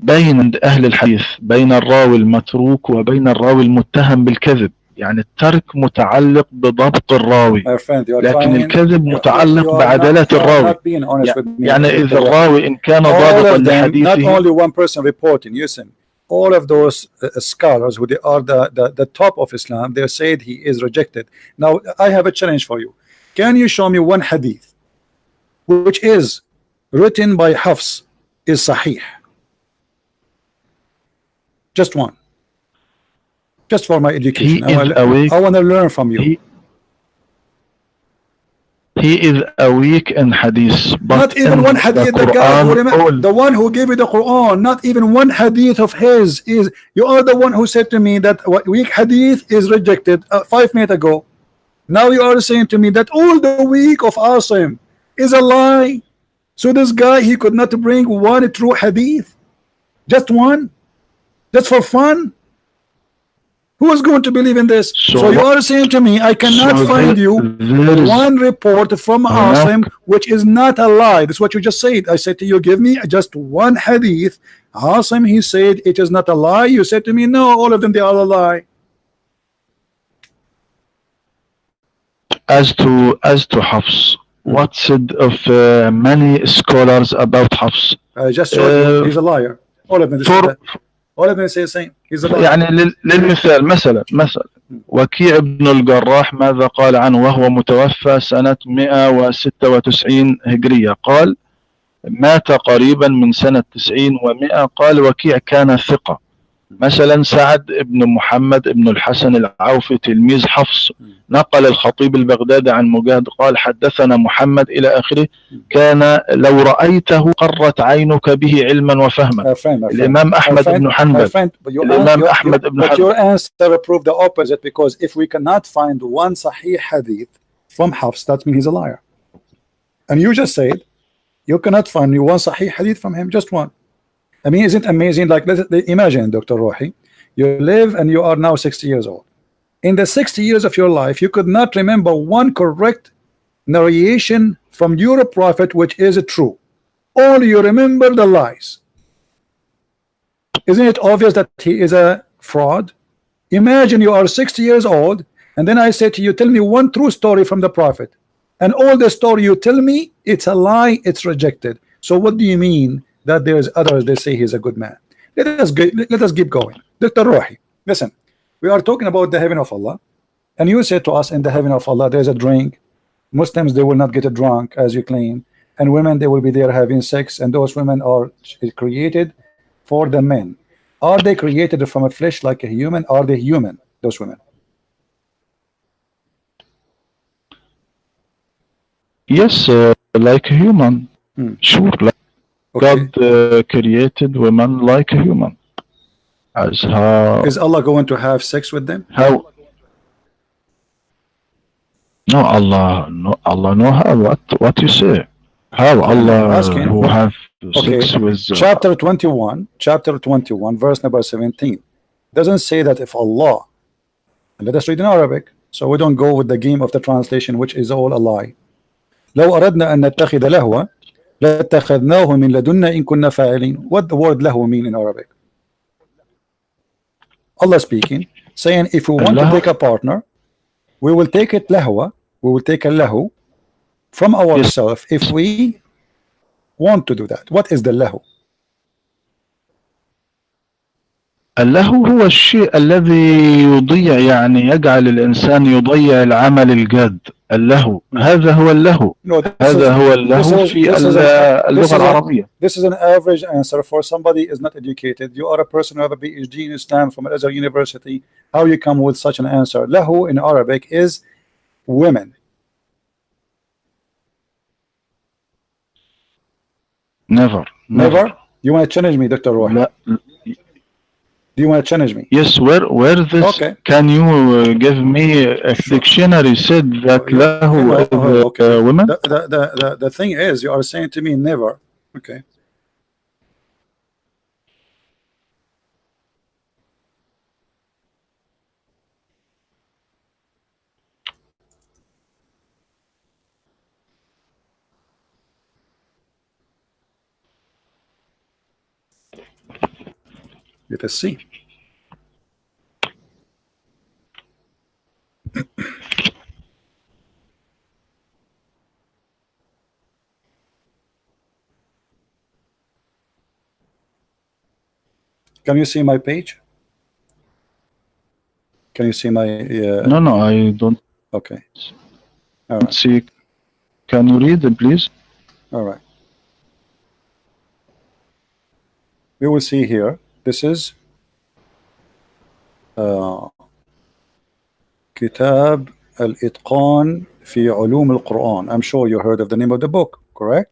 بين أهل الحديث بين الراوي المتروك وبين الراوي المتهم بالكذب. يعني الترك متعلق بضبط الراوي، لكن الكذب متعلق بعدالة الراوي. يعني إذا الراوي إن كان ضابطا لحديثه. Not only one person reporting. Listen, all of those scholars who they are the top of Islam, they said he is rejected. Now I have a challenge for you. Can you show me one hadith which is written by Hafs is Sahih? Just one. Just for my education. I want to learn from you. He is a weak in hadith. But not even one hadith. The one who gave you the Quran, not even one hadith of his is. You are the one who said to me that weak hadith is rejected 5 minutes ago. Now you are saying to me that all the weak of Asim is a lie. So this guy, he could not bring one true hadith, just one, just for fun. Who is going to believe in this? So you are saying to me, I cannot find you one report from Asim which is not a lie. That's what you just said. I said to you, give me just one hadith. Asim, he said it is not a lie. You said to me, no, all of them, they are a lie. As to Hafs, what said of many scholars about Hafs? I just showed you he's a liar. All of them say that. All of them say the same. He's a liar. يعني للمثال مثلا وكيع بن الجراح ماذا قال عنه وهو متوفى سنة 196 هجرية؟ قال مات قريبا من سنة 90 و100. قال وكيع كان ثقة. مثلا سعد بن محمد بن الحسن العوفي تلميذ حفص نقل الخطيب البغدادي عن مجاهد قال حدثنا محمد إلى آخره، كان لو رأيته قرت عينك به علما وفهما. الإمام أحمد بن حنبل الإمام أحمد بن حنبل. But your answer proved the opposite, because if we cannot find one Sahih hadith from Hafs, that means he's a liar. And you just said you cannot find one Sahih hadith from him, just one. I mean, isn't it amazing? Like, imagine, Dr. Rohi, you live and you are now 60 years old. In the 60 years of your life, you could not remember one correct narration from your prophet which is true. All you remember the lies. Isn't it obvious that he is a fraud? Imagine you are 60 years old, and then I say to you, tell me one true story from the prophet, and all the story you tell me, it's a lie, it's rejected. So what do you mean that there's others they say he's a good man? Let us keep going. Dr. Rohi, listen, we are talking about the heaven of Allah, and you said to us in the heaven of Allah there's a drink. Muslims, they will not get drunk as you claim, and women, they will be there having sex, and those women are created for the men. Are they created from a flesh like a human? Are they human, those women? Yes, like a human. Sure. Okay. God created women like a human. As how is Allah going to have sex with them? How? No, Allah, no. How? What you say? How Allah who have sex with? Chapter 21, verse number 17, doesn't say that if Allah. And let us read in Arabic, so we don't go with the game of the translation, which is all a lie. لو أردنا أن نتخذ لهوا لاتخذناه من لدنا إن كنا فاعلين. What the word lahu mean in Arabic? Allah speaking, saying if we want to take a partner, we will take it lahwa, we will take a lahu from ourselves if we want to do that. What is the lahu? اللهو هو الشيء الذي يضيع، يعني يجعل الإنسان يضيع العمل الجاد. اللهو هذا هو اللهو هذا هو اللهو في اللغة العربية. This is an average answer for somebody is not educated. You are a person who have a PhD in Islam from Al-Azhar University. How you come with such an answer? Lahu in Arabic is women. Never. You want to challenge me, Dr. Rohi? Do you want to challenge me? Yes. Where this? Okay. Can you give me a dictionary said that lahu is women? The thing is, you are saying to me never. Okay. Let us see. Can you see my page? Can you see my? No, I don't. Okay. All right. See. Can you read it, please? All right. We will see here. This is كتاب الإتقان في علوم القرآن. I'm sure you heard of the name of the book, correct?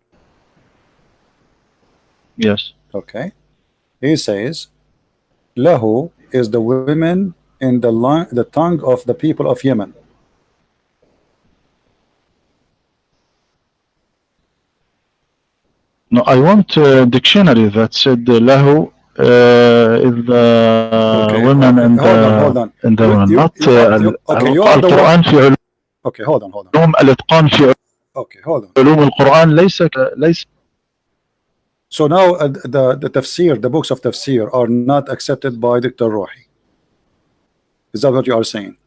Yes. Okay. He says, Lahu is the women in the tongue of the people of Yemen. No, I want a dictionary that said Lahu is the women and the women, not القرآن في علوم. Okay, hold on. الإتقان في علوم القرآن ليس. So now the tafsir, the books of tafsir are not accepted by Dr. Rohi. Is that what you are saying?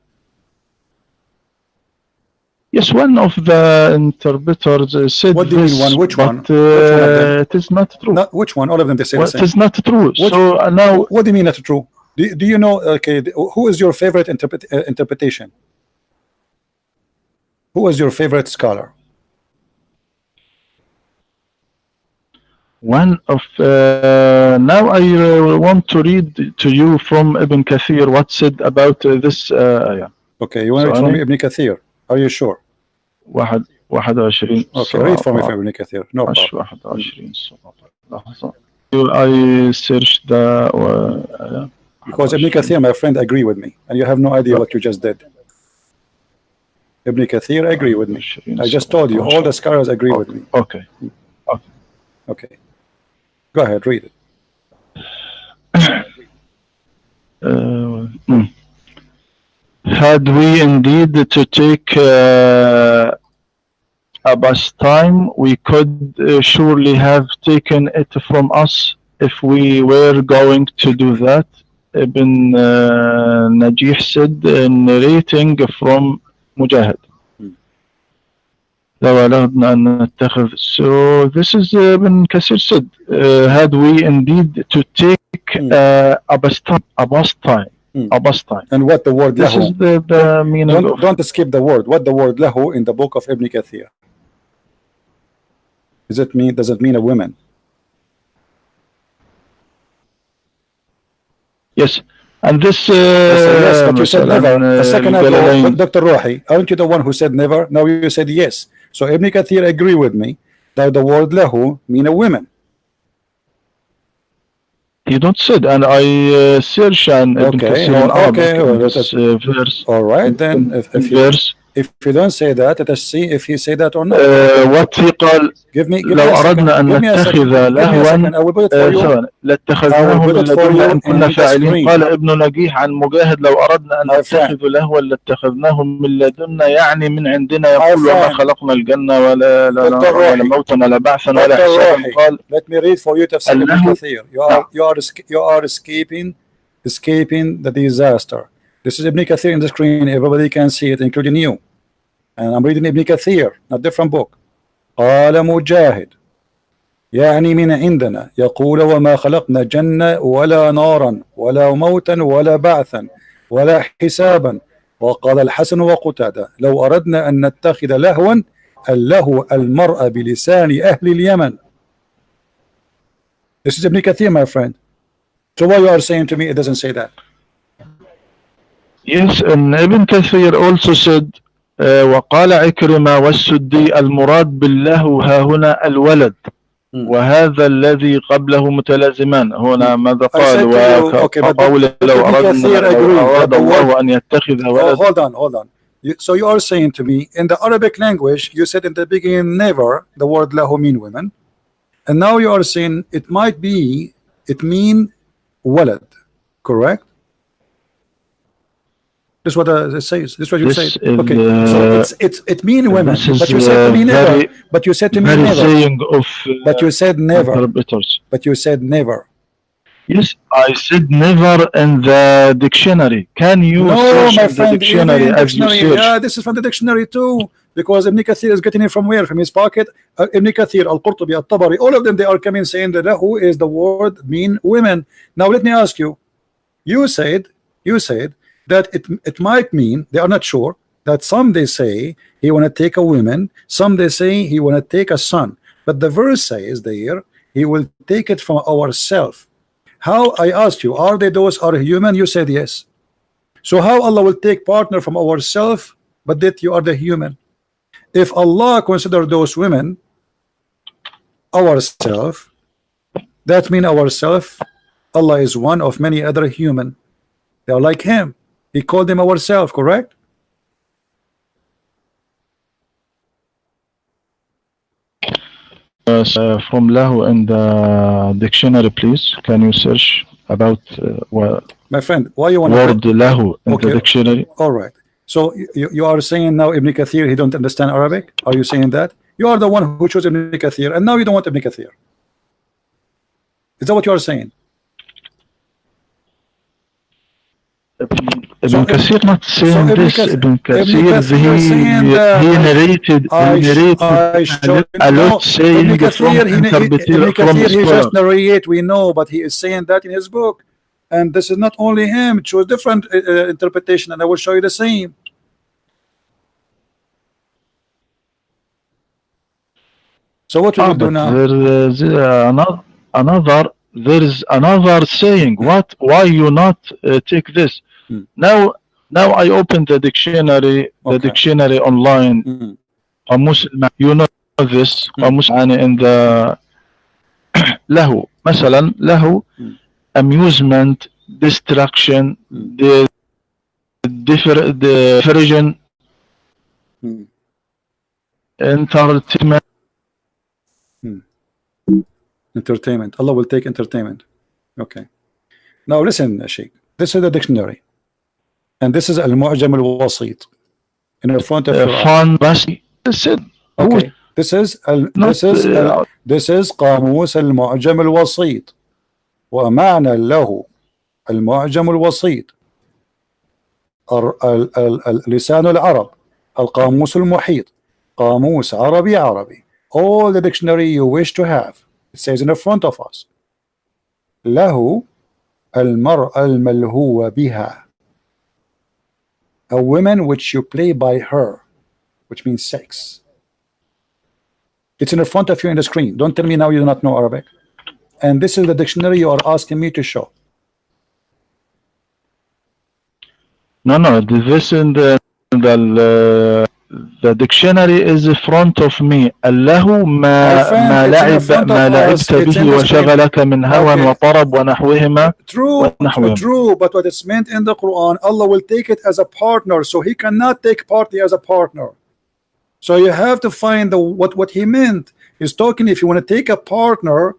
Yes, one of the interpreters said what do you mean one? Which one? It is not true. Which one? All of them they say the same. It is not true. So now, what do you mean not true? Do you know? Okay, who is your favorite interpretation? Who is your favorite scholar? One of now I want to read to you from Ibn Kathir what said about this ayah. Okay, you want to read from Ibn Kathir? Are you sure? 21. Okay, read for me from Ibn Kathir. No problem. 21. I searched the because Ibn Kathir, my friend, agree with me, and you have no idea what you just did. Ibn Kathir agree with me. I just told you, all the scholars agree with me. Okay. Go ahead, read it. Had we indeed to take Abbas time, we could surely have taken it from us if we were going to do that. Ibn Najih said, narrating from Mujahid. So this is Ibn Kathir said, had we indeed to take Abbas time. And what the word this lahu? Is the meaning. Don't skip the word. What the word lahu in the book of Ibn Kathir? Does it mean a woman? Yes. And this yes, but you said never. A second ago, Dr. Rohi, aren't you the one who said never? Now you said yes. So Ibn Kathir agree with me that the word lahu mean a woman. He don't said, and I search and Ibn Kathir verse. All right, then if you don't say that, let us see if he say that or not. What he قال لو أردنا أن نتخذ لهوا لاتخذناه من لدنا إن كنا فاعلين. قال ابن نجيح عن مجاهد لو أردنا أن نتخذ لهوا لاتخذناه من لدنا، يعني من عندنا. يقول وما خلقنا الجنة ولا موتا ولا بعثا ولا حسابا. قال let me read for you تفسير ابن كثير. You are escaping the disaster. This is Ibn Kathir in the screen. Everybody can see it, including you. And I'm reading Ibn Kathir, a different book. قال مجاهد يعني من عندنا يقول وما خلقنا جنة ولا نارا ولا موتا ولا بعثا ولا حسابا وقال الحسن وقتادة لو أردنا أن نتخذ لهوا اللهو المرأة بلسان أهل اليمن. This is Ibn Kathir, my friend. So why you are saying to me it doesn't say that? Yes, and Ibn Kathir also said وقال عكرمة والسدي المراد باللهو ها هنا الولد وهذا الذي قبله متلازمان. هنا ماذا قال؟ وقول لو أراد الله أن يتخذ ولد. Hold on. So you are saying to me in the Arabic language you said in the beginning never the word lahu mean women, and now you are saying it mean walad, correct? This is what it says. This is what you said. Okay, so it mean women, but you said to me never. But you said to me never. But you said never. But you said never. Yes, I said never in the dictionary. Can you search my friend, the dictionary as you search? Yeah, this is from the dictionary too. Because Ibn Kathir is getting it from where? From his pocket. Ibn Kathir, Al-Qurtubi, Al-Tabari, all of them, they are coming saying that lahu is the word mean women. Now let me ask you. You said that it might mean, they are not sure, that some they say he want to take a woman, some they say he want to take a son, but the verse says there he will take it from ourself. How, I asked you, are they those are human? You said yes. So how Allah will take partner from ourself, but that you are the human? If Allah consider those women ourself, that mean ourself, Allah is one of many other human. They are like him. He called them ourselves, correct? From lahu in the dictionary, please. Can you search about my friend, why you want word lahu in the dictionary? All right. So you are saying now Ibn Kathir, he don't understand Arabic? Are you saying that? You are the one who chose Ibn Kathir, and now you don't want Ibn Kathir. Is that what you are saying? Ibn Kathir not saying this. Ibn Kathir, he narrated a lot saying Ibn Kathir, he just narrate, we know, but he is saying that in his book. And this is not only him, it shows different interpretation, and I will show you the same. So what will you do now? There is another saying. Why you not take this? Now I opened the dictionary, dictionary online. You know this. In the له مثلا له amusement, distraction, the diversion, entertainment. Allah will take entertainment. Okay. Now listen, Sheikh. This is the dictionary, and this is Al-Mu'jam Al-Wasit in the front of your okay. This is قاموس المعجم الوسيط ومعنى له المعجم الوسيط لسان العرب القاموس المحيط قاموس عربي all the dictionary you wish to have. It says in the front of us له المرأة الملهو بها, a woman which you play by her, which means sex. It's in the front of you in the screen. Don't tell me now you do not know Arabic. And this is the dictionary you are asking me to show. No, this in the dictionary is in front of me. الله ما لعبت به وشغلك من هوى وطرب ونحوهما. True, but what is meant in the Quran, Allah will take it as a partner, so he cannot take party as a partner. So you have to find what he meant. He's talking if you want to take a partner.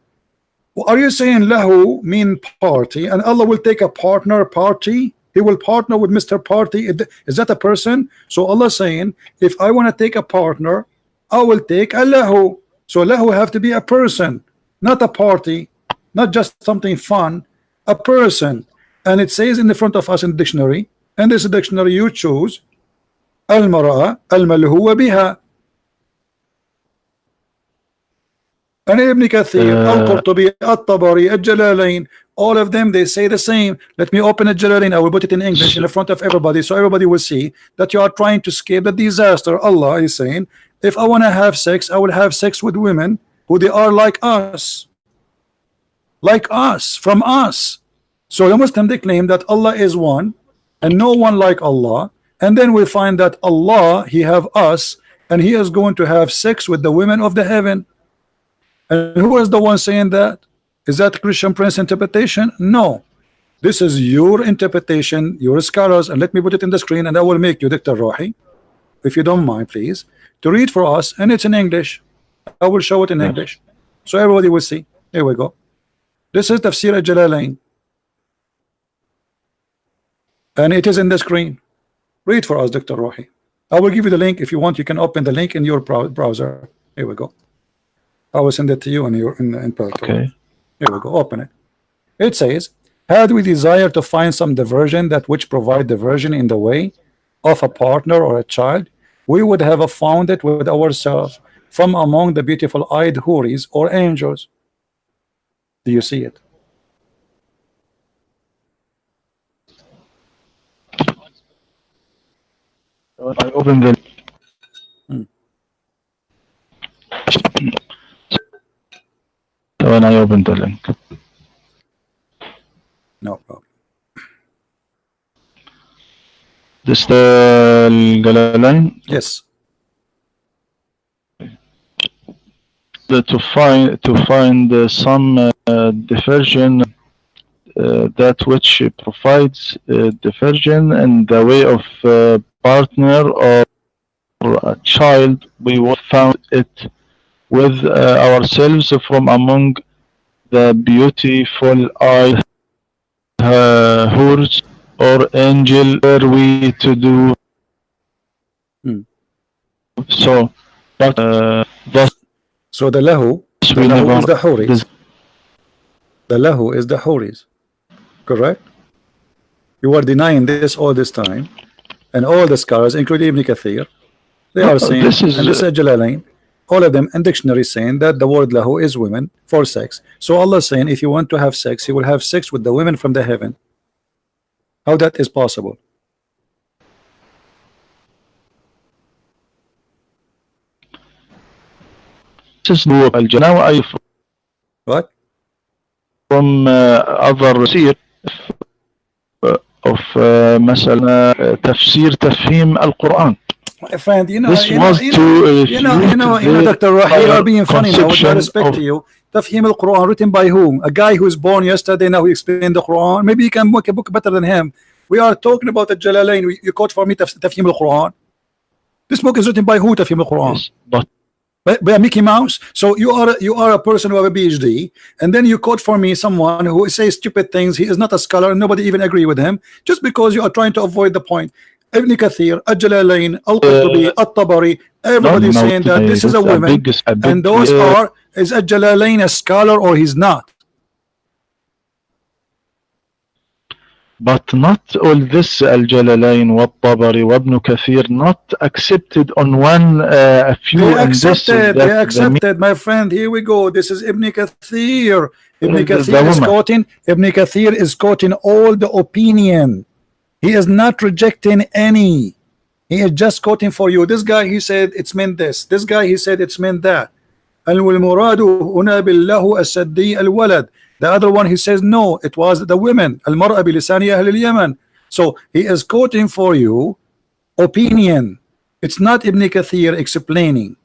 Are you saying lahu mean party, and Allah will take a partner party? He will partner with Mr. Party. Is that a person? So Allah saying, if I want to take a partner, I will take a lahu. So lahu have to be a person, not a party, not just something fun, a person. And it says in the front of us in the dictionary, and this dictionary you choose, al-mar'a al-malhuwa biha. And Ibn Kathir, Al-Qurtubi, At-Tabari, Al-Jalalain, all of them, they say the same. Let me open Al-Jalalain. I will put it in English in the front of everybody, so everybody will see that you are trying to escape the disaster. Allah is saying, if I want to have sex, I will have sex with women who they are like us, from us. So the Muslim, they claim that Allah is one and no one like Allah, and then we find that Allah, he have us, and he is going to have sex with the women of the heaven. And who is the one saying that? Is that Christian Prince interpretation? No, this is your interpretation, your scholars. And let me put it in the screen, and I will make you, Dr. Rohi, if you don't mind, please, to read for us, and it's in English. I will show it in English, so everybody will see. Here we go. This is Tafsir al-Jalalain, and it is in the screen. Read for us, Dr. Rohi. I will give you the link. If you want, you can open the link in your browser. Here we go. I will send it to you in your in Perto. Okay. Here we go. Open it. It says, had we desire to find some diversion that which provide diversion in the way of a partner or a child, we would have found it with ourselves from among the beautiful eyed houris or angels. Do you see it? I open the when I open the link. No problem. This the Jalalain. Yes. To find some diversion that which provides diversion in the way of partner or a child, we will found it with ourselves from among the beautiful eye hoods or angel were we to do so, but so the lahu is the houris. The lahu is the houris, correct? You are denying this all this time, and all the scholars, including Ibn Kathir, they are saying, and this is Jalalain, all of them in dictionary saying that the word lahu is women for sex. So Allah is saying, if you want to have sex, He will have sex with the women from the heaven. How that is possible? This is now I what from other seer of مثلا تفسير تفهيم القرآن. My friend, you know, Dr. Rohi, you are being funny now. With my respect to you, Tafhim al-Quran written by whom? A guy who was born yesterday, now he explained the Quran. Maybe you can make a book better than him. We are talking about the Jalalain. You quote for me Tafhim al-Quran. This book is written by who? Tafhim al-Quran. Yes, but by Mickey Mouse. So you are a person who have a PhD, and then you quote for me someone who says stupid things. He is not a scholar, and nobody even agree with him, just because you are trying to avoid the point. Ibn Kathir, Al-Jalalain, Al-Qurtubi, At-Tabari, everybody saying that this is a woman, and those are, is Al-Jalalain a scholar or he's not? But not all this Al-Jalalain, Wat-Tabari, Ibn Kathir not accepted on one few. They accepted, my friend. Here we go. This is Ibn Kathir. Ibn Kathir is quoting all the opinion. He is not rejecting any. He is just quoting for you. This guy, he said it's meant this. This guy, he said it's meant that. The other one, he says no, it was the women. So he is quoting for you opinion. It's not Ibn Kathir explaining.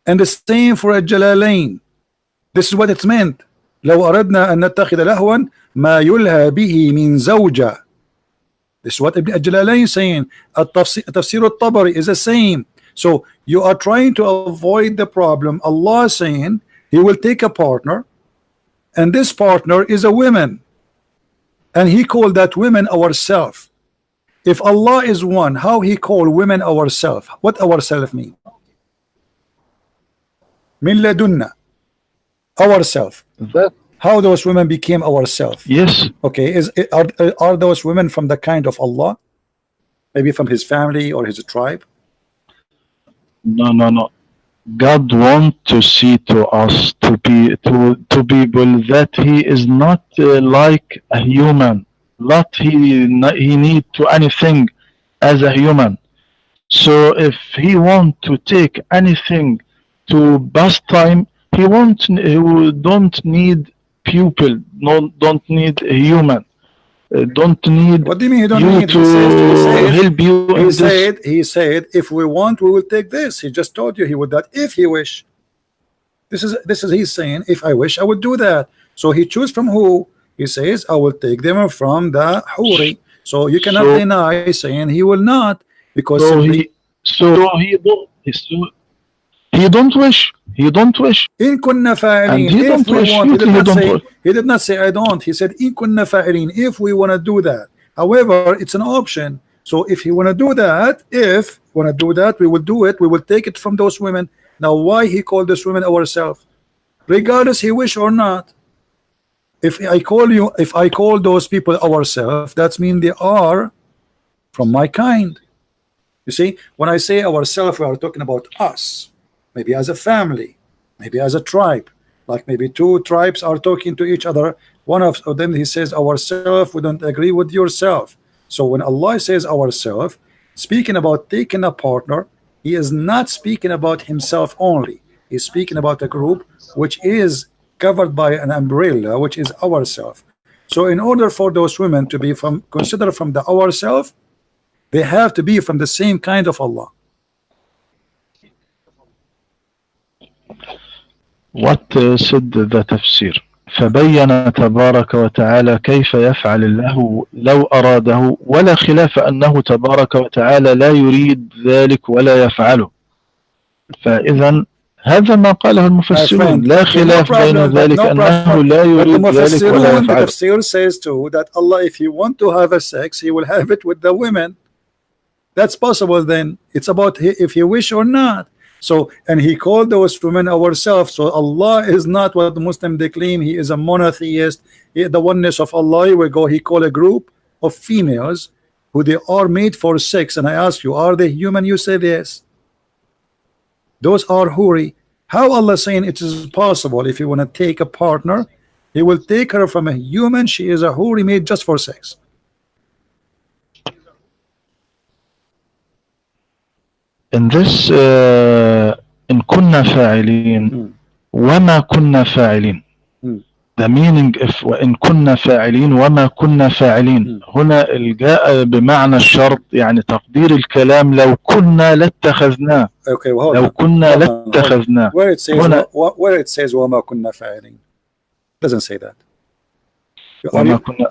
And the same for Al-Jalalain. This is what it's meant. لو أردنا أن نتخذ لهوا ما يلهى به من زوجة. This is what Ibn Jalalain is saying. Tafsir al-Tabari is the same. So you are trying to avoid the problem. Allah is saying He will take a partner, and this partner is a woman, and He called that women ourself. If Allah is one, how He call women ourself? What ourself mean? Min ladunna, ourself. How those women became ourselves? Yes. Okay, are those women from the kind of Allah? Maybe from His family or His tribe? No. God wants to see to us to people that He is not like a human, not he need to anything as a human. So if He want to take anything to pass time, He don't need people, don't need a human, don't need What do you mean he don't you need? to help you in this. He said, if we want, we will take this. He just told you he would that if he wish. This is he's saying, if I wish, I would do that. So he choose from who? He says, I will take them from the Huri. So you cannot So deny saying he will not, because so simply he don't wish. He don't wish. in kunna And fa'ilin, he if don't we wish. want. He He don't wish. did not say I don't. He said in kunna fa'ilin, if we want to do that. However, it's an option. So if he want to do that, we will do it. We will take it from those women. Now, why he called those women ourselves? Regardless he wish or not. If I call those people ourselves, that means they are from my kind. You see, when I say ourselves, we are talking about us, maybe as a family, maybe as a tribe, like maybe two tribes are talking to each other. One of them, he says ourselves, we don't agree with yourself. So when Allah says ourselves, speaking about taking a partner, he is not speaking about himself only. He's speaking about a group which is covered by an umbrella, which is ourself. So in order for those women to be considered from the ourself, they have to be from the same kind of Allah. What said the tafsir? فبين تبارك وتعالى كيف يفعل الله لو أراده ولا خلاف أنه تبارك وتعالى لا يريد ذلك ولا يفعله. فإذا هذا ما قاله المفسرون لا خلاف بين ذلك أنه لا يريد ذلك ولا يفعله. The tafsir says too that Allah, if He want to have a sex, He will have it with the women. That's possible. Then it's about if He wish or not. So, and He called those women ourselves. So Allah is not what the Muslim they claim. He is a monotheist. The oneness of Allah will go. He called a group of females who they are made for sex. And I ask you, are they human? You said yes. Those are huri. How Allah saying it is possible if you want to take a partner, He will take her from a human. She is a huri made just for sex. In this إن كنا فاعلين وما كنا فاعلين, the meaning if وإن كنا فاعلين وما كنا فاعلين, هنا الجاء بمعنى الشرط, يعني تقدير الكلام لو كنا لاتخذناه. Okay, well, لو كنا لاتخذناه. Where it says وما كنا فاعلين, doesn't say that.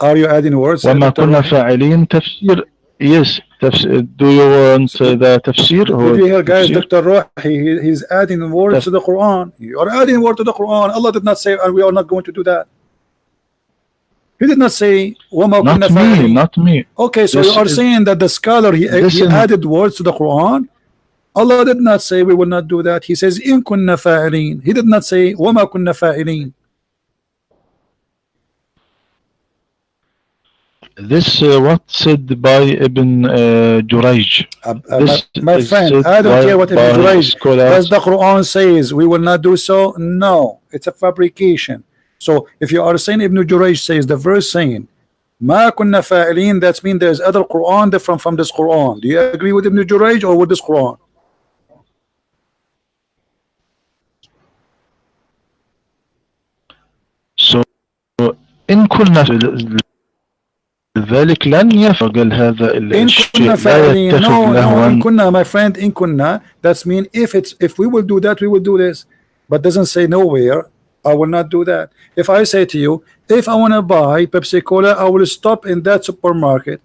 Are you adding words? وما كنا فاعلين تفسير. Yes, do you want the tafsir? Did you hear, guys? Dr. Rohi, he's adding words to the Quran. You are adding words to the Quran. Allah did not say, and we are not going to do that. He did not say, not me. Okay, so you are saying that the scholar, he added words to the Quran. Allah did not say we will not do that. He says, in kunna fa'ilin. He did not say, wama kunna fa'ilin. This what said by Ibn Jurayj. My friend, I don't care what Ibn Jurayj. Does the Quran says we will not do so? No, it's a fabrication. So if you are saying Ibn Jurayj says the verse saying Ma kunna fa'ilin, that means there's other Quran different from this Quran. Do you agree with Ibn Jurayj or with this Quran? So in kunna ذلك لن يفعل هذا الشيء لا يتخذ لهوا. إن كنا, my friend, إن كنا, that's mean if we will do that, we will do this, but doesn't say nowhere I will not do that. If I say to you, if I want to buy Pepsi Cola, I will stop in that supermarket.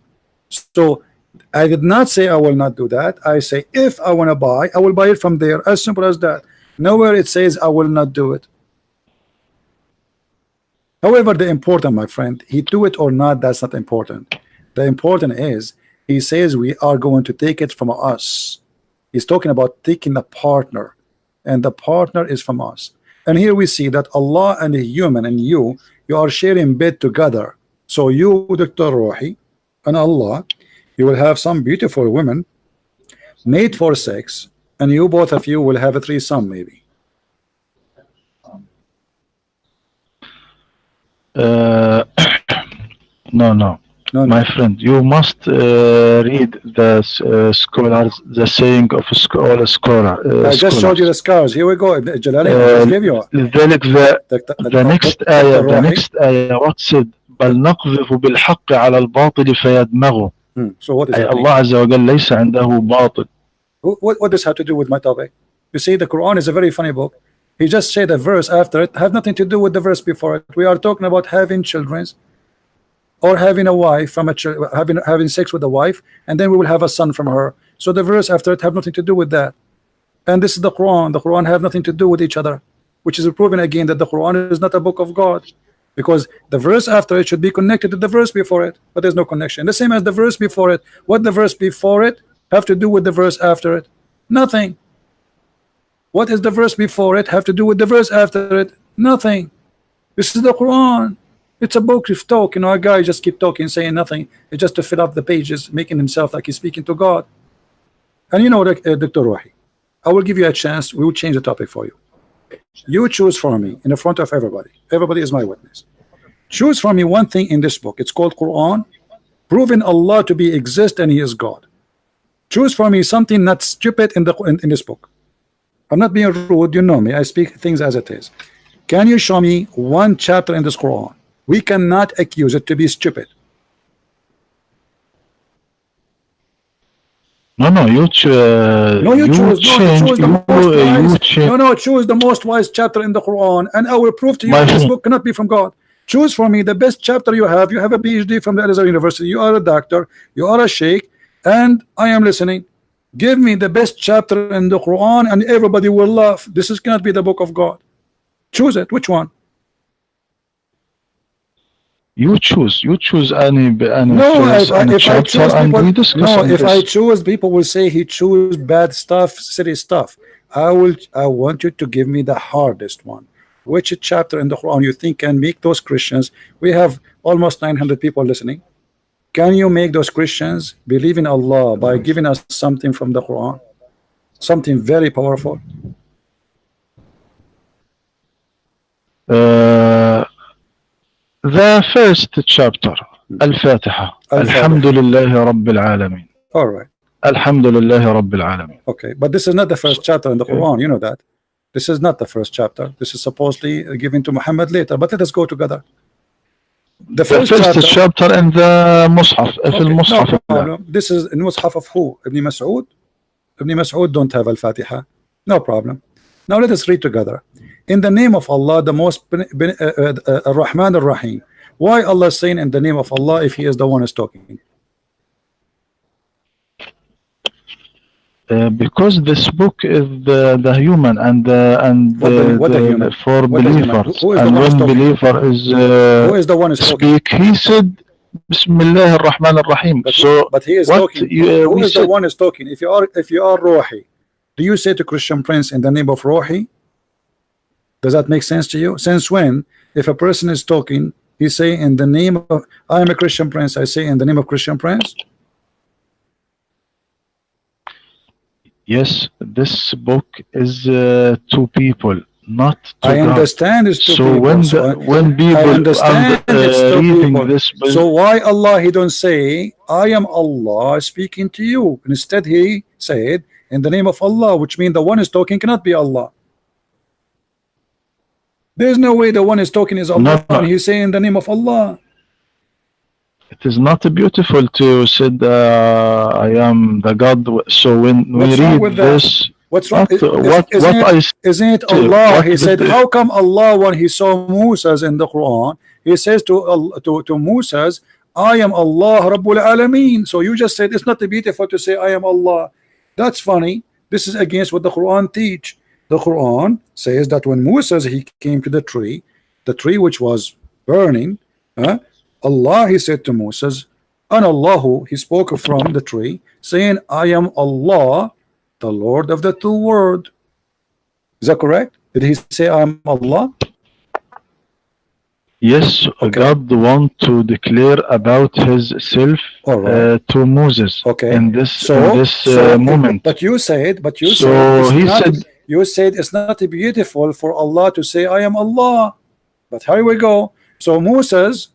So I did not say I will not do that. I say if I want to buy, I will buy it from there. As simple as that. Nowhere it says I will not do it. However, the important, my friend, he do it or not, that's not important. The important is he says we are going to take it from us. He's talking about taking a partner, and the partner is from us. And here we see that Allah and the human and you are sharing bed together. So you, Dr. Rohi, and Allah, you will have some beautiful women made for sex, and you both of you will have a threesome maybe. Uh, no, no. No, My no. friend, you must read the scholars, the saying of all I just showed you the scholars. scars. Here we go. Jalali, I just gave you لذلك the next Dr. آية Rohi. what said بل نقذف بالحق على الباطل فيدمغه. So what is أي that? الله عز وجل ليس عنده باطل. What does have to do with my topic? You see, the Quran is a very funny book. He just said a verse after it have nothing to do with the verse before it. We are talking about having children or having a wife from a having sex with a wife, and then we will have a son from her. So the verse after it have nothing to do with that. And this is the Quran. The Quran have nothing to do with each other, which is proving again that the Quran is not a book of God, because the verse after it should be connected to the verse before it, but there's no connection. The same as the verse before it. What the verse before it have to do with the verse after it? Nothing. What is the verse before it have to do with the verse after it? Nothing. This is the Quran. It's a book of talk. You know, a guy just keep talking, saying nothing. It's just to fill up the pages, making himself like he's speaking to God. And you know, Dr. Rohi, I will give you a chance. We will change the topic for you. You choose for me in the front of everybody. Everybody is my witness. Choose for me one thing in this book. It's called Quran, proving Allah to be exist and He is God. Choose for me something not stupid in this book. I'm not being rude. You know me. I speak things as it is. Can you show me one chapter in this Quran? We cannot accuse it to be stupid. No, no, you choose. No, you choose. No, choose the most wise. You No, choose the most wise chapter in the Quran, and I will prove to you that this book cannot be from God. Choose for me the best chapter you have. You have a PhD from the Azhar University. You are a doctor. You are a sheikh, and I am listening. Give me the best chapter in the Quran, and everybody will laugh. This cannot be the book of God. Choose it. Which one? You choose. You choose any no, verse, any if I chapter, choose and people, we discuss no, on if this. I choose, people will say he choose bad stuff, silly stuff. I want you to give me the hardest one. Which chapter in the Quran you think can make those Christians? We have almost 900 people listening. Can you make those Christians believe in Allah by giving us something from the Quran? Something very powerful. The first chapter, Al-Fatiha. Alhamdulillah Rabbil Alameen. All right. Alhamdulillah Rabbil Alameen. Okay, but this is not the first chapter in the Quran. You know that. This is not the first chapter. This is supposedly given to Muhammad later. But let us go together. The first chapter in the Mus'haf. Okay, no problem. This is in Mus'haf of who? Ibn Mas'ud? Ibn Mas'ud don't have Al-Fatiha. No problem. Now let us read together. In the name of Allah, the most Ar-Rahman Ar-Rahim. Why Allah is saying in the name of Allah if He is the one who is talking? Because this book is the human and for believers. And when believer is who is the one who speak, he said Bismillah ar-Rahman ar-Rahim. But he is talking. Who is the one who is talking? If you are Rohi, do you say to Christian Prince in the name of Rohi? Does that make sense to you? Since when, if a person is talking, he say in the name of I am a Christian Prince, I say in the name of Christian Prince? Yes, this book is to people, not to I understand it's to people. So when people I understand it's to reading people. This book, so why Allah He don't say I am Allah speaking to you? Instead He said in the name of Allah, which means the one is talking cannot be Allah. There's no way the one is talking is Allah, and He's saying in the name of Allah. It is not beautiful to say I am the God. So when we read this, what's wrong? Isn't it Allah? He said, how come Allah, when He saw Moses in the Quran, He says to Moses, I am Allah Rabbul Alameen. So you just said it's not beautiful to say I am Allah. That's funny. This is against what the Quran teach. The Quran says that when Moses he came to the tree which was burning, Allah He said to Moses, and Allahu, He spoke from the tree, saying, I am Allah, the Lord of the two worlds. Is that correct? Did He say I am Allah? Yes, Okay. God want to declare about His self All right. to Moses Okay. in this So moment. but you said So it's he not, said, you said it's not beautiful for Allah to say I am Allah. But here we go. So Moses,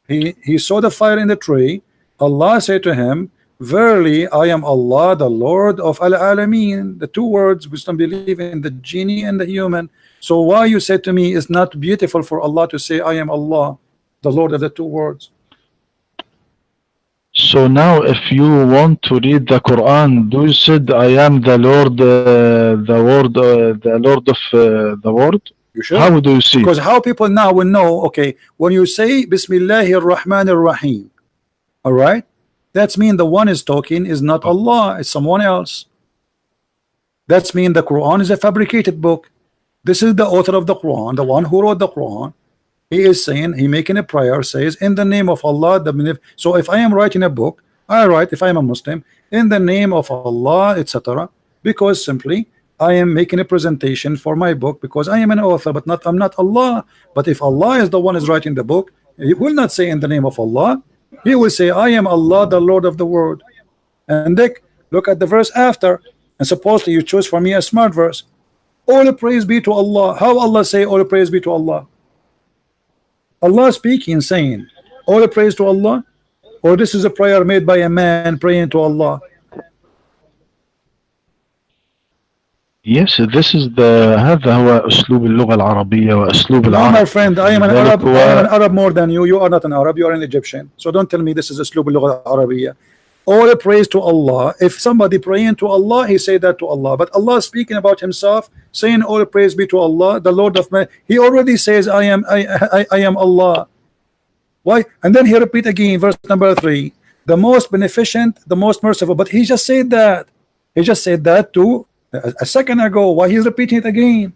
he saw the fire in the tree. Allah said to him, verily I am Allah, the Lord of al-Alameen. The two words which don't believe in the genie and the human. So why you said to me it's not beautiful for Allah to say I am Allah, the Lord of the two words? so now if you want to read the Quran, do you said I am the Lord, the Lord of the world? You How should. do you see Because it? how people now will know, okay, when you say Bismillahir Rahmanir Rahim, all right, that's mean the one is talking is not Allah, it's someone else. That's mean the Quran is a fabricated book. This is the author of the Quran, the one who wrote the Quran. He is saying, he making a prayer, says in the name of Allah. So if I am writing a book, I write, if I am a Muslim, in the name of Allah, etc. Because simply I am making a presentation for my book, because I am an author, but I'm not Allah. But if Allah is the one is writing the book, he will not say in the name of Allah. He will say I am Allah, the Lord of the world. And look at the verse after, and supposedly you choose for me a smart verse. All praise be to Allah. How Allah say all praise be to Allah? Allah speaking, saying all praise to Allah, or this is a prayer made by a man praying to Allah? Yes, this is the هذا هو أسلوب اللغة العربية وأسلوب No, my العرب. friend, I am an لذلك Arab. I am an هو Arab more than you. You are not an Arab. You are an Egyptian. So don't tell me this is أسلوب اللغة العربية. All praise to Allah. If somebody praying to Allah, he say that to Allah. But Allah speaking about himself, saying all praise be to Allah, the Lord of man. He already says I am Allah. Why? And then he repeat again, verse number 3, the most beneficent, the most merciful. But he just said that. He just said that to a second ago. Why he's repeating it again?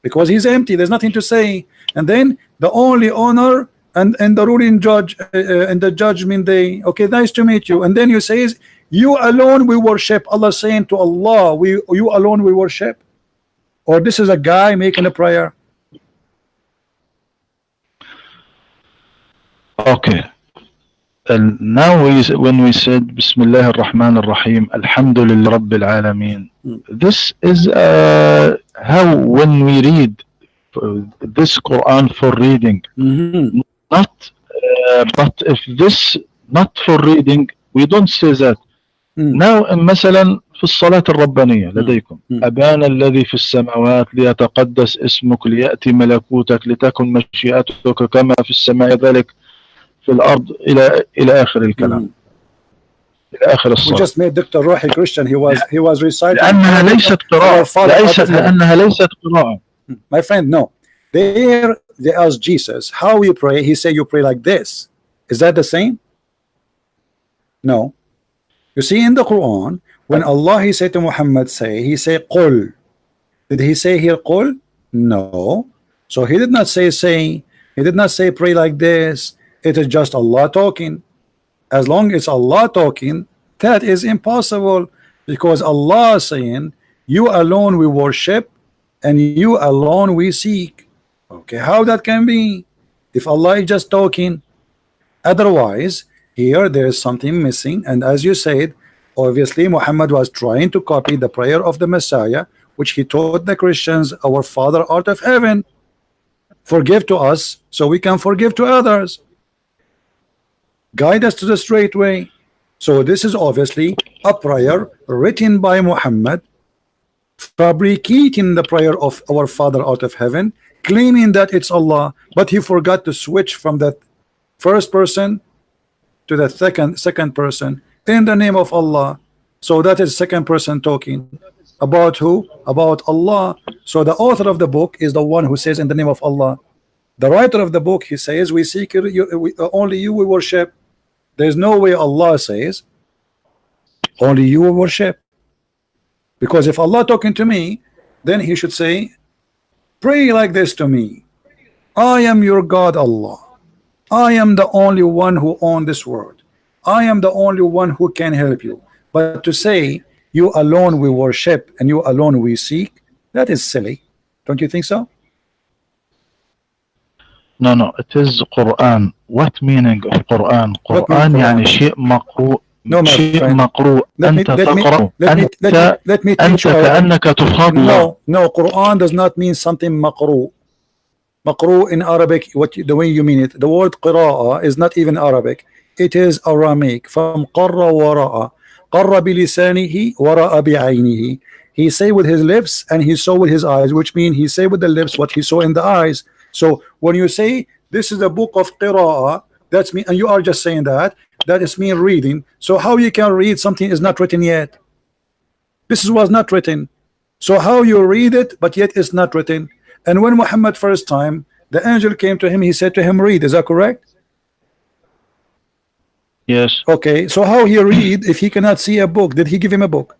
Because he's empty. There's nothing to say. And then the only honor and the ruling judge and the judgment day. Okay, nice to meet you. And then you say, you alone we worship. Allah saying to Allah, you alone we worship. Or this is a guy making a prayer. Okay. And now when we said Bismillah ar-Rahman ar-Rahim, Alhamdulillah Rabbil Alameen, this is how when we read this Quran for reading, not but if this not for reading, we don't say that. Now مثلا في الصلاة الربانية لديكم أبانا الذي في السماوات ليتقدس اسمك ليأتي ملكوتك لتكن مشيئتك كما في السماء ذلك في الأرض إلى آخر الكلام إلى آخر الصلاة. We just made Dr. Rohi Christian. He was reciting. لأنها ليست قراءة. لأنها ليست قراءة. My friend, no. They asked Jesus, how you pray? He said you pray like this. Is that the same? No. You see in the Quran, when Allah he said to Muhammad, he said Qul. Did he say here Qul? No. So he did not say he did not say pray like this. It is just Allah talking. As long as Allah talking, that is impossible, because Allah saying you alone we worship and you alone we seek. Okay, how that can be if Allah is just talking? Otherwise, here there is something missing. And as you said, obviously Muhammad was trying to copy the prayer of the Messiah, which he taught the Christians, our Father art of heaven, forgive to us so we can forgive to others, guide us to the straight way. So this is obviously a prayer written by Muhammad, fabricating the prayer of our Father out of heaven, claiming that it's Allah, but he forgot to switch from that first person to the second person in the name of Allah. So that is second person talking about who? About Allah. So the author of the book is the one who says in the name of Allah. The writer of the book, he says we seek you, only you we worship. There's no way Allah says only you will worship, because if Allah talking to me, then he should say pray like this to me. I am your God Allah. I am the only one who owns this world. I am the only one who can help you. But to say you alone we worship and you alone we seek, that is silly. Don't you think so? No, no, it is Quran. What meaning of Quran? What mean Quran Quran? يعني شيء مقروء. No, my شيء friend. مقروء. أنت تقرأ. Let me teach أنت you Arabic. كأنك تخاطب الله. No, Quran does not mean something مقروء. مقروء in Arabic, the way you mean it. The word قراءة is not even Arabic. It is Aramaic. From قر وراء. قر بلسانه وراء بعينه. He say with his lips and he saw with his eyes, which means he say with the lips what he saw in the eyes. So when you say this is a book of qira'ah, that's me, and you are just saying that is mean reading. So how you can read something is not written yet? This was not written. So how you read it but yet it's not written? And when Muhammad first time the angel came to him, he said to him, read. Is that correct? Yes. Okay, so how he read if he cannot see a book? Did he give him a book?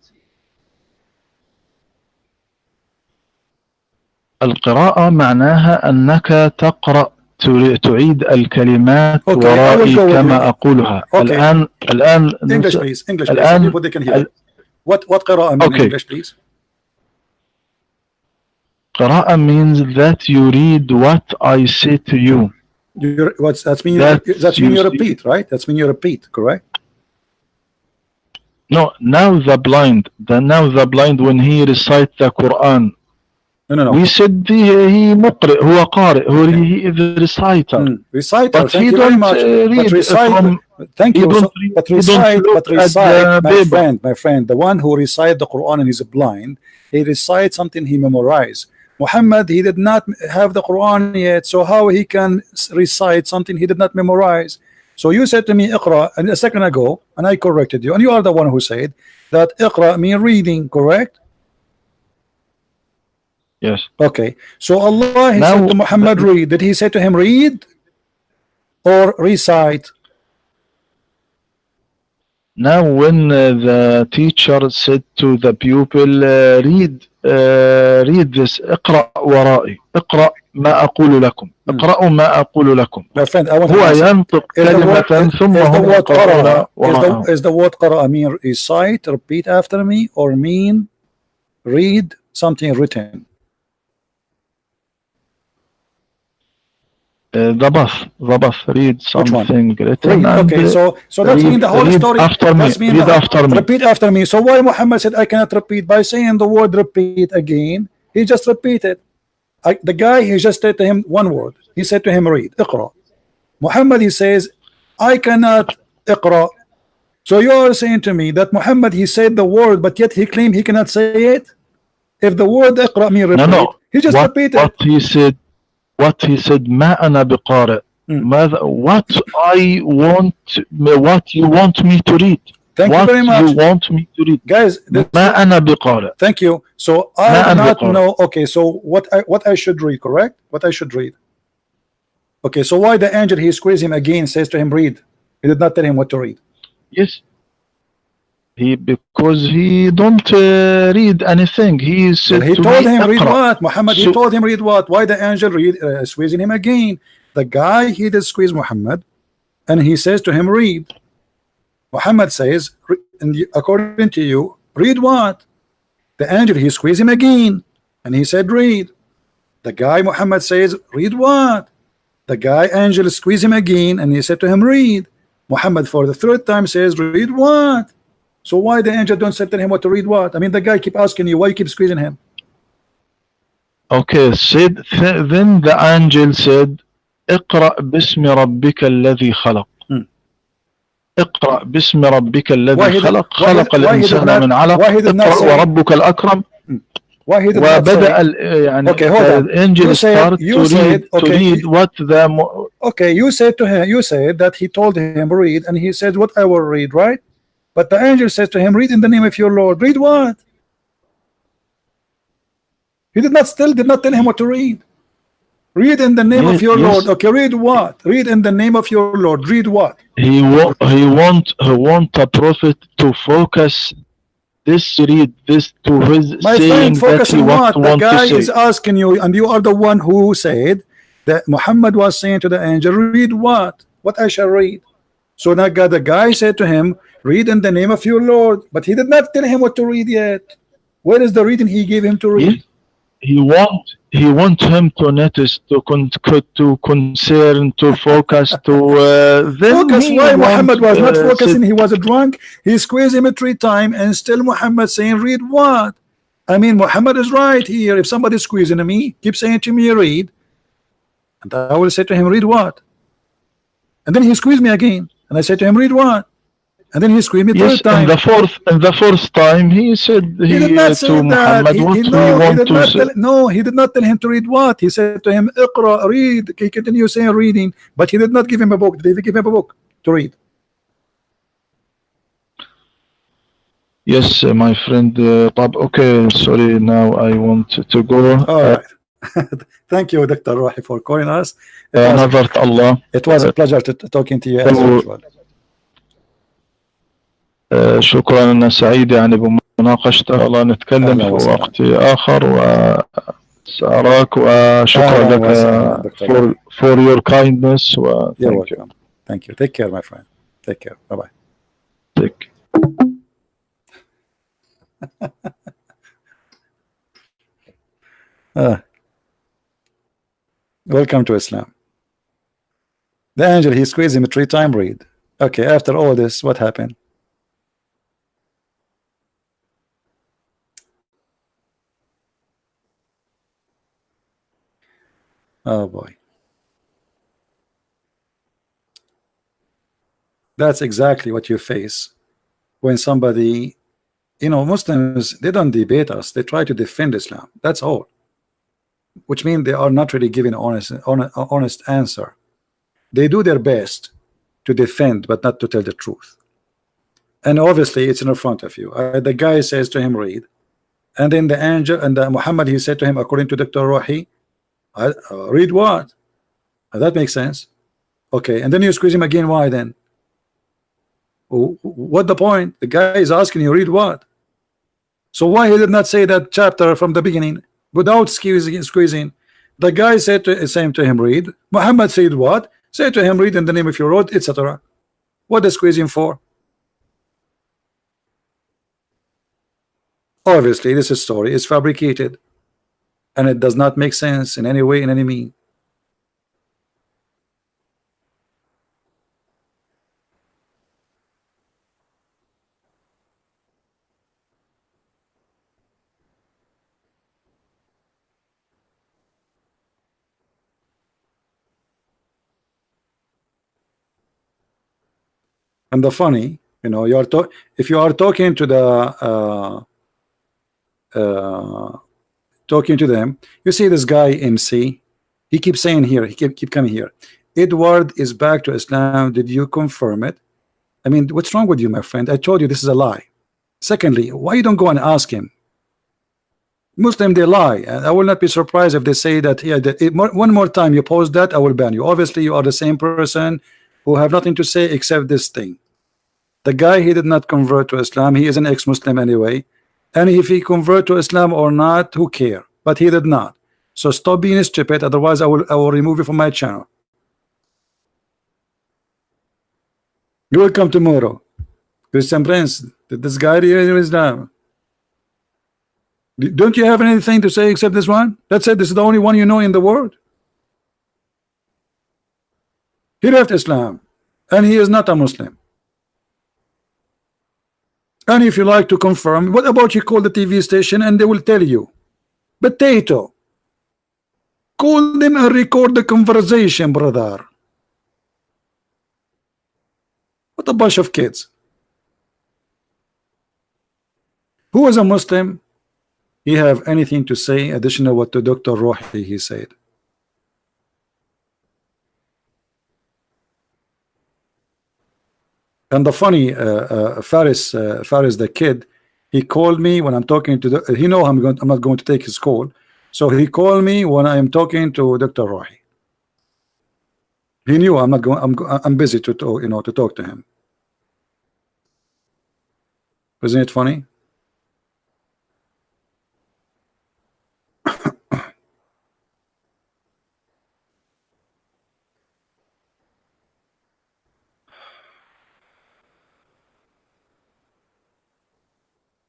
القراءة معناها أنك تقرأ تعيد الكلمات ورائي كما أقولها. الآن English please. English please. Some people they can hear. What قراءة mean in English please? قراءة means that you read what I say to you. That's mean you repeat, right? That's mean you repeat, correct? No, now the blind when he recite the Quran. No. We said he مقرئ, هو قارئ, he is a reciter. Reciter, but thank he you very much. But recite, thank you. But recite, my friend, the one who recite the Quran and he's blind, he recites something he memorized. Muhammad, he did not have the Quran yet, so how he can recite something he did not memorize? So you said to me, Iqra, and a second ago, and I corrected you, and you are the one who said that Iqra mean reading, correct? Yes. Okay. So Allah he said to Muhammad, read. Did he say to him, read or recite? Now when the teacher said to the pupil, read this, اقرأ ورائي, اقرأ ما أقول لكم, اقرأوا ما أقول لكم. My friend, I want هو ينطق كلمة ثم هم يقرؤون وراءه. Is the word قرأ mean recite, repeat after me, or mean read something written? The bus, read something written. Okay, so that means the whole story. Read after me. Repeat after me. So why Muhammad said I cannot repeat? By saying the word repeat again, he just repeated. The guy, he just said to him one word. He said to him, read, Iqra. Muhammad, he says, I cannot Iqra. So you are saying to me that Muhammad, he said the word, but yet he claimed he cannot say it? If the word Iqra means repeat, no. He just repeated. What he said, ما أنا بقارئ. What you want me to read. Thank you very much. You want me to read. Guys, ما أنا بقارئ. Thank you. So I do not know. Okay, so what I should read, correct? What I should read. Okay, so why the angel, he squeezed him again, says to him, read. He did not tell him what to read. Yes. Because he don't read anything. He said he told him read what? Muhammad, he told him read what? Why the angel squeezing him again? The guy, he did squeeze Muhammad, and he says to him, read. Muhammad says, according to you, read what? The angel, he squeezed him again, and he said, read. The guy, Muhammad says, read what? The guy, angel, squeezed him again, and he said to him, read. Muhammad, for the third time, says, read what? So why the angel don't tell him what to read what? I mean, the guy keep asking you, why you keep squeezing him? Okay, then the angel said, اقرأ باسم ربك الذي خلق. اقرأ باسم ربك الذي خلق. خلق الإنسان من علق. اقرأ وربك الأكرم. Why he did not say? يعني okay, hold on. Angel start to read what the. Okay, you said to him, you said that he told him read, and he said what I will read, right? But the angel says to him, read in the name of your Lord. Read what? He did not tell him what to read. Read in the name of your Lord. Okay, read what? Read in the name of your Lord. Read what? He want a prophet to focus this, read this to his my saying friend, focus that he on what? The guy to is asking you, and you are the one who said that Muhammad was saying to the angel, read what? What I shall read. So now the guy said to him, read in the name of your Lord, but he did not tell him what to read yet. Where is the reading he gave him to read? He want he wants him to notice, to concern, to focus, to then Focus. he Why wants Muhammad was not focusing? sit. He was drunk. He squeezed him 3 times, and still Muhammad saying, read what? I mean, Muhammad is right here. If somebody's squeezing me, keep saying to me, read. And I will say to him, read what? And then he squeezed me again. And I said to him, read what? And then he squeezed me Yes, third time. in the fourth time he said He did not to say that. Muhammad, what we He want did to not say. tell. No, he did not tell him to read what. He said to him, "Iqra, read." He continued saying reading, but he did not give him a book. Did he give him a book to read? Yes, my friend. Bob. Okay, sorry. Now I want to go. All right. Thank you, Dr. Rohi, for calling us. نظرت الله. It was a pleasure talking to you as usual. شكرا، أنا سعيد يعني بمناقشتك. الله نتكلم في وقت آخر، وسأراك، وشكرا لك for your kindness. You're welcome. Thank you. Take care, my friend. Take care. Bye bye. Take. Welcome to Islam. The angel, he squeezed him 3 times, read. Okay, after all this, what happened? Oh boy. That's exactly what you face when somebody, Muslims, they don't debate us, they try to defend Islam. That's all. Which means they are not really giving honest answer. They do their best to defend, but not to tell the truth. And obviously, it's in front of you. The guy says to him, read. And then the angel and Muhammad, he said to him, according to Dr. Rohi, read what? That makes sense. Okay, and then you squeeze him again. Why then? What the point? The guy is asking you, read what? So why he did not say that chapter from the beginning without squeezing? The guy said to him, read. Muhammad said what? Say to him, read in the name of your Lord, etc. What is squeezing for? Obviously, this story is fabricated, and it does not make sense in any way, in any mean. And the funny, if you are talking to the talking to them, you see this guy MC, he keeps saying here, he keep coming here, Edward is back to Islam, did you confirm it? I mean, what's wrong with you, my friend? I told you this is a lie. Secondly, why you don't go and ask him? Muslim, they lie, and I will not be surprised if they say that, yeah, one more time you post that, I will ban you. Obviously, you are the same person who have nothing to say except this thing. The guy, he did not convert to Islam. He is an ex-Muslim anyway, and if he convert to Islam or not, who care? But he did not. So stop being stupid, otherwise I will remove you from my channel. You will come tomorrow. Christian Prince, did this guy here in Islam? Don't you have anything to say except this one? That's it. This is the only one you know in the world. He left Islam, and he is not a Muslim. And if you like to confirm, what about you call the TV station and they will tell you? Potato. Call them and record the conversation, brother. What a bunch of kids. Who is a Muslim? He have anything to say additional what to Dr. Rohi he said? And the funny Faris the kid, he called me when I'm talking to he know I'm not going to take his call, so he called me when I am talking to Dr. Rohi. He knew I'm not going. I'm busy to talk, to talk to him. Isn't it funny?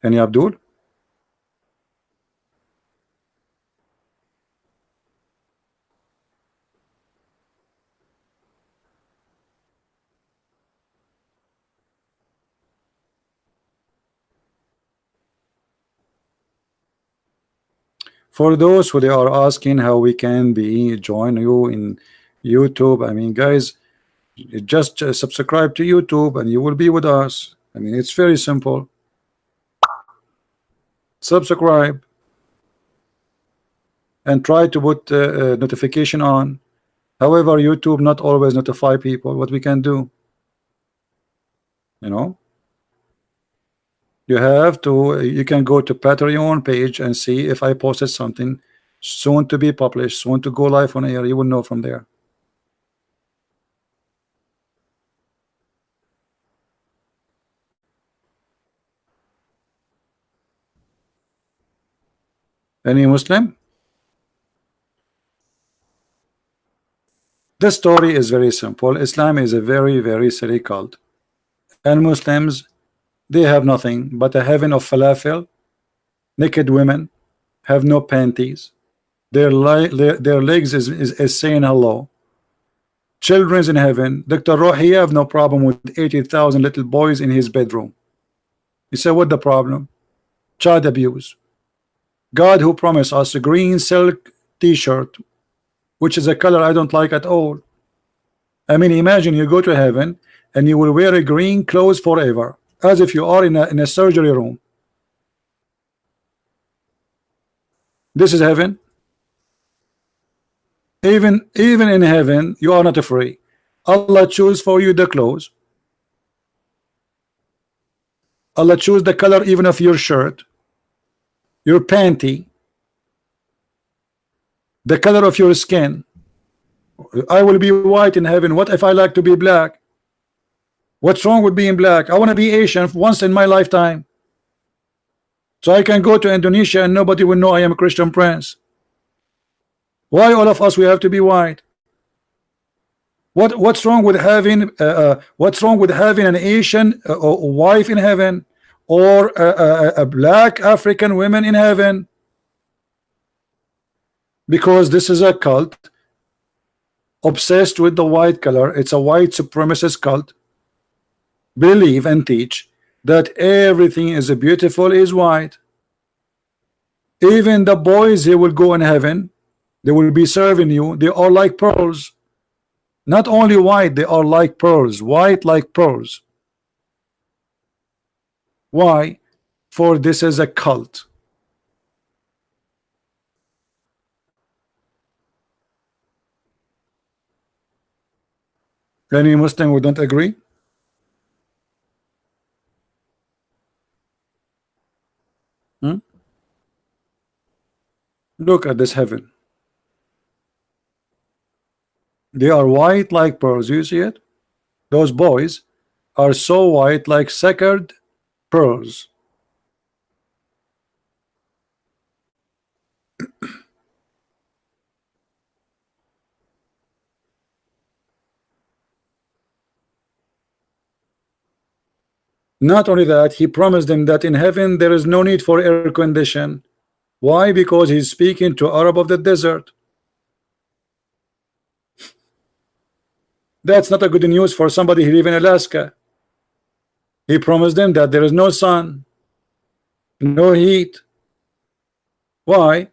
Any Abdul? For those who they are asking how we can be join you in YouTube, I mean, guys, just subscribe to YouTube and you will be with us. I mean, it's very simple. Subscribe and try to put notification on. However, YouTube not always notify people. What we can do, you know, you can go to Patreon page and see if I posted something soon to be published, soon to go live on air. You will know from there. Any Muslim? The story is very simple. Islam is a very silly cult, and Muslims, they have nothing but a heaven of falafel, naked women, have no panties, their legs is saying hello, children's in heaven. Dr. Rohi have no problem with 80,000 little boys in his bedroom. You say, what the problem? Child abuse. God, who promised us a green silk t-shirt, which is a color I don't like at all. I mean, imagine you go to heaven and you will wear a green clothes forever, as if you are in a surgery room. This is heaven. Even in heaven, you are not free. Allah choose for you the clothes. Allah choose the color even of your shirt, your panty, the color of your skin. I will be white in heaven. What if I like to be black? What's wrong with being black? I want to be Asian once in my lifetime, so I can go to Indonesia and nobody will know I am a Christian prince. Why all of us we have to be white? What's wrong with having an Asian wife in heaven, or a black African women in heaven? Because this is a cult obsessed with the white color. It's a white supremacist cult. Believe and teach that everything is beautiful is white. Even the boys, they will go in heaven, they will be serving you, they are like pearls. Not only white, they are like pearls, white like pearls. Why? For this is a cult. Any Muslim who don't agree? Look at this heaven. They are white like pearls. You see it? Those boys are so white like sacred pearls. Not only that, he promised them that in heaven there is no need for air condition. Why? Because he's speaking to Arab of the desert. That's not a good news for somebody who live in Alaska. He promised them that there is no sun, no heat. Why?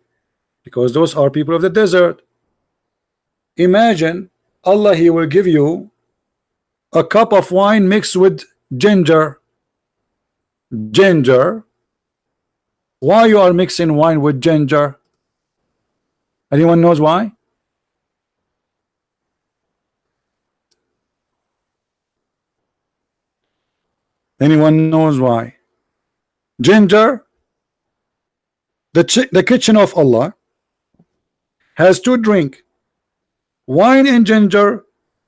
Because those are people of the desert. Imagine Allah, he will give you a cup of wine mixed with ginger. Why you are mixing wine with ginger? Anyone knows why? Anyone knows why? Ginger, the kitchen of Allah has two drink, wine and ginger,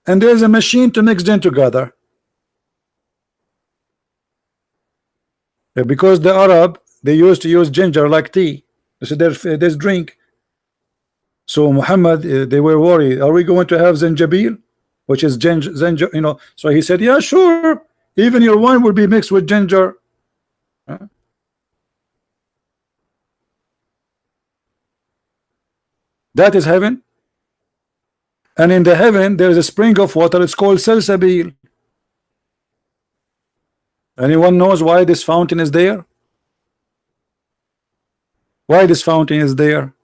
and there's a machine to mix them together. Because the Arab, they used to use ginger like tea. So there's drink. So Muhammad, they were worried, are we going to have zanjabil, which is ginger, you know? So he said, yeah, sure, even your wine will be mixed with ginger. That is heaven. And in the heaven there is a spring of water, it's called salsabil. Anyone knows why this fountain is there? Why this fountain is there?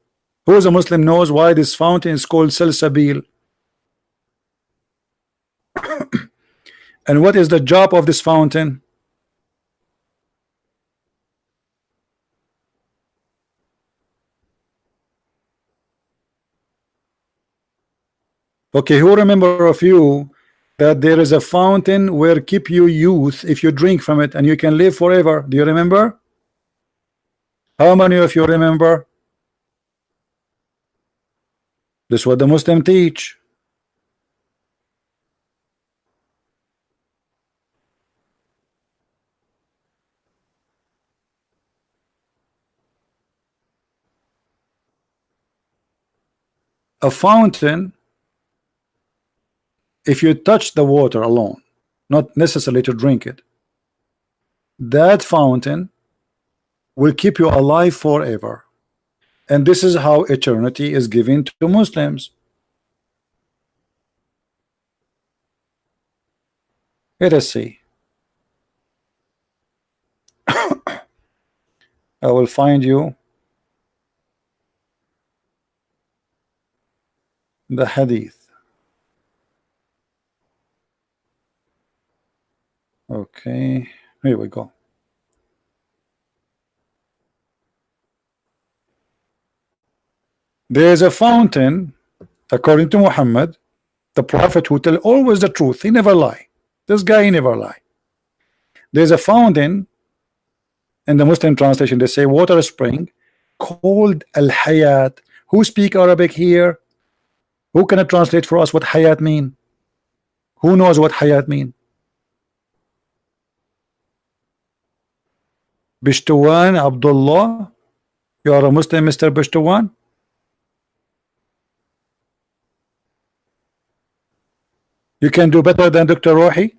Who is a Muslim knows why this fountain is called Salsabil? And what is the job of this fountain? Okay, who remember of you that there is a fountain where keep you youth if you drink from it and you can live forever? Do you remember? How many of you remember? This is what the Muslim teach. A fountain, if you touch the water alone, not necessarily to drink it, that fountain will keep you alive forever. And this is how eternity is given to Muslims. Let us see. I will find you the hadith. Okay, here we go. There is a fountain, according to Muhammad, the prophet who tell always the truth. He never lie. This guy, he never lie. There's a fountain in the Muslim translation. They say water spring called Al Hayat. Who speak Arabic here? Who can translate for us what Hayat mean? Who knows what Hayat mean? Bishtuwan Abdullah, you are a Muslim, Mr. Bishtuwan? You can do better than Dr. Rohi?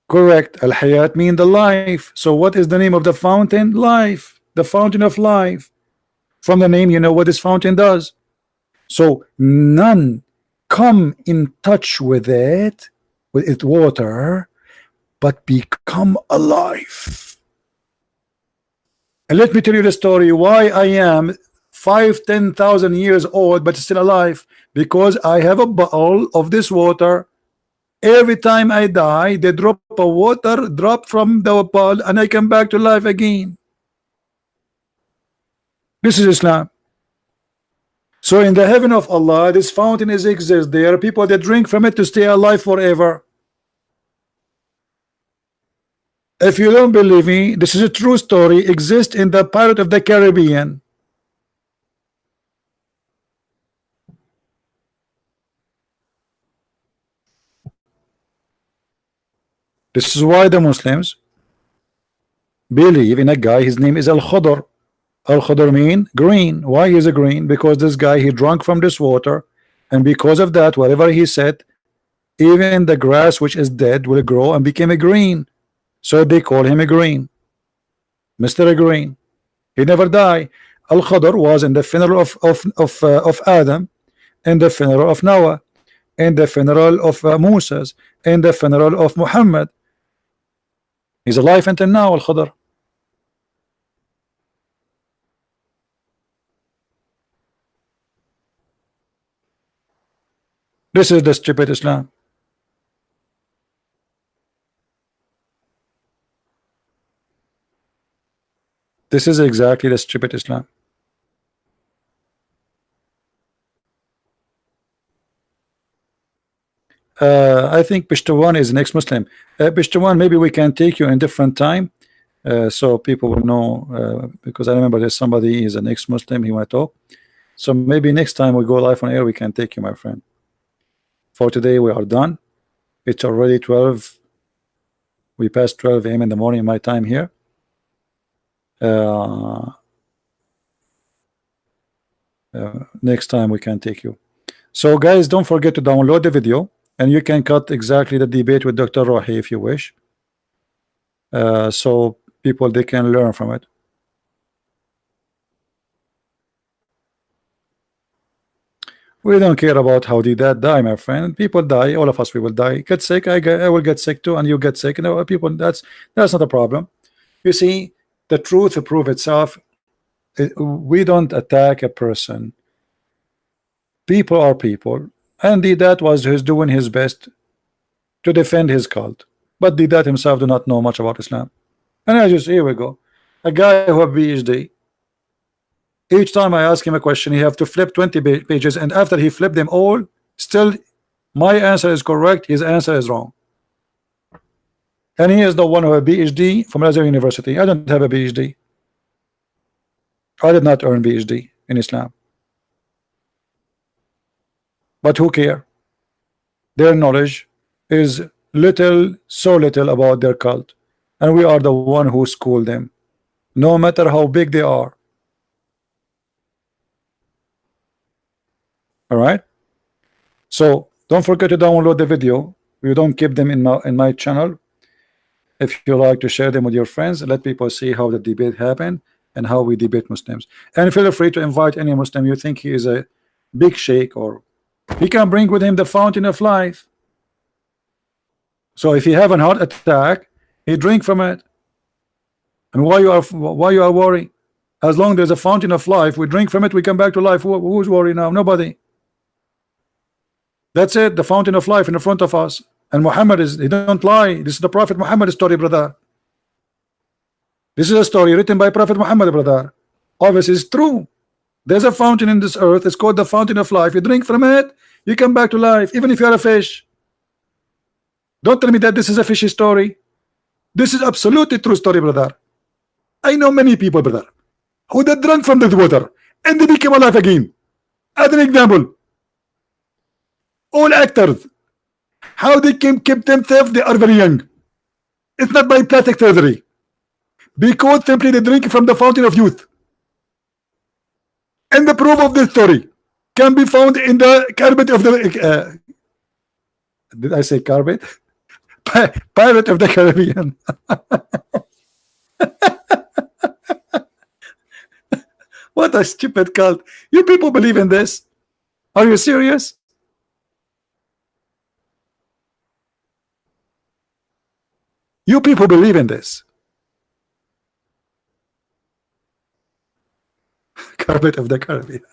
Correct. Al-Hayat mean the life. So what is the name of the fountain? Life. The fountain of life. From the name, you know what this fountain does. So none come in touch with it, with its water, but become alive. And let me tell you the story why I am 5,000-10,000 years old but still alive. Because I have a bottle of this water. Every time I die, they drop a water drop from the bottle and I come back to life again. This is Islam. So in the heaven of Allah, this fountain exists. There are people that drink from it to stay alive forever. If you don't believe me, this is a true story. Exists in the Pirate of the Caribbean. This is why the Muslims believe in a guy. His name is Al-Khudr. Al-Khudr mean green. Why is it green? Because this guy, he drank from this water, and because of that, whatever he said, even the grass which is dead will grow and become a green. So they call him a green, Mr. Green. He never died. Al-Khudr was in the funeral of Adam, and the funeral of Noah, and the funeral of Moses, and the funeral of Muhammad. He's alive until now, Al-Khudr. This is the stupid Islam. This is exactly the stupid Islam. I think Pishtawan is next Muslim. Pishtawan, maybe we can take you in different time, so people will know. Because I remember there's somebody is an ex-Muslim. He might talk. So maybe next time we go live on air, we can take you, my friend. For today, we are done. It's already 12. We passed 12 a.m. in the morning, my time here. Next time we can take you. So guys, don't forget to download the video, and you can cut exactly the debate with Dr. Rohi if you wish, so people they can learn from it. We don't care about how did that die, my friend. People die. All of us, we will die. Get sick. I will get sick too, and you get sick. You know, people. That's not a problem. You see, the truth will prove itself. We don't attack a person. People are people, and Didat was doing his best to defend his cult, but Didat himself do not know much about Islam. And I just, here we go, a guy who have PhD. Each time I ask him a question, he have to flip 20 pages, and after he flipped them all, still my answer is correct, his answer is wrong. And he is the one who have a PhD from Azhar University. I don't have a PhD. I did not earn PhD in Islam. But who care? Their knowledge is little, so little about their cult, and we are the one who school them, no matter how big they are. All right. So don't forget to download the video. We don't keep them in my channel. If you like to share them with your friends, let people see how the debate happened and how we debate Muslims. And feel free to invite any Muslim you think he is a big sheikh, or he can bring with him the fountain of life. So if you have an heart attack, he drink from it. And why you are worried? As long as there's a fountain of life, we drink from it, we come back to life. Who's worried now? Nobody. That's it, the fountain of life in the front of us. And Muhammad is, he don't lie. This is the Prophet Muhammad's story, brother. This is a story written by Prophet Muhammad, brother. Obviously, it's true. There's a fountain in this earth. It's called the fountain of life. You drink from it, you come back to life, even if you're a fish. Don't tell me that this is a fishy story. This is absolutely true story, brother. I know many people, brother, who they drank from the water and they became alive again. As an example, all actors, how they can keep themselves, they are very young. It's not by plastic surgery, because simply they drink from the fountain of youth. And the proof of this story can be found in the carpet of the did I say carpet? Pirate of the Caribbean. What a stupid cult. You people believe in this? Are you serious? You people believe in this? Carpet of the Caribbean.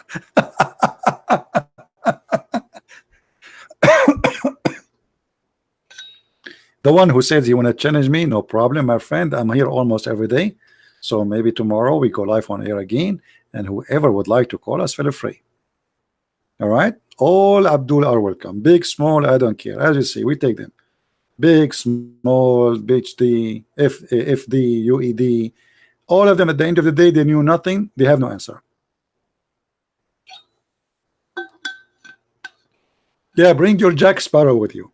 The one who says you want to challenge me, no problem, my friend. I'm here almost every day. So maybe tomorrow we go live on air again, and whoever would like to call us, feel free. All right, all Abdul are welcome, big, small, I don't care. As you see, we take them, big, small, BHD, FD, UED, all of them. At the end of the day, they knew nothing, they have no answer. Yeah, bring your Jack Sparrow with you,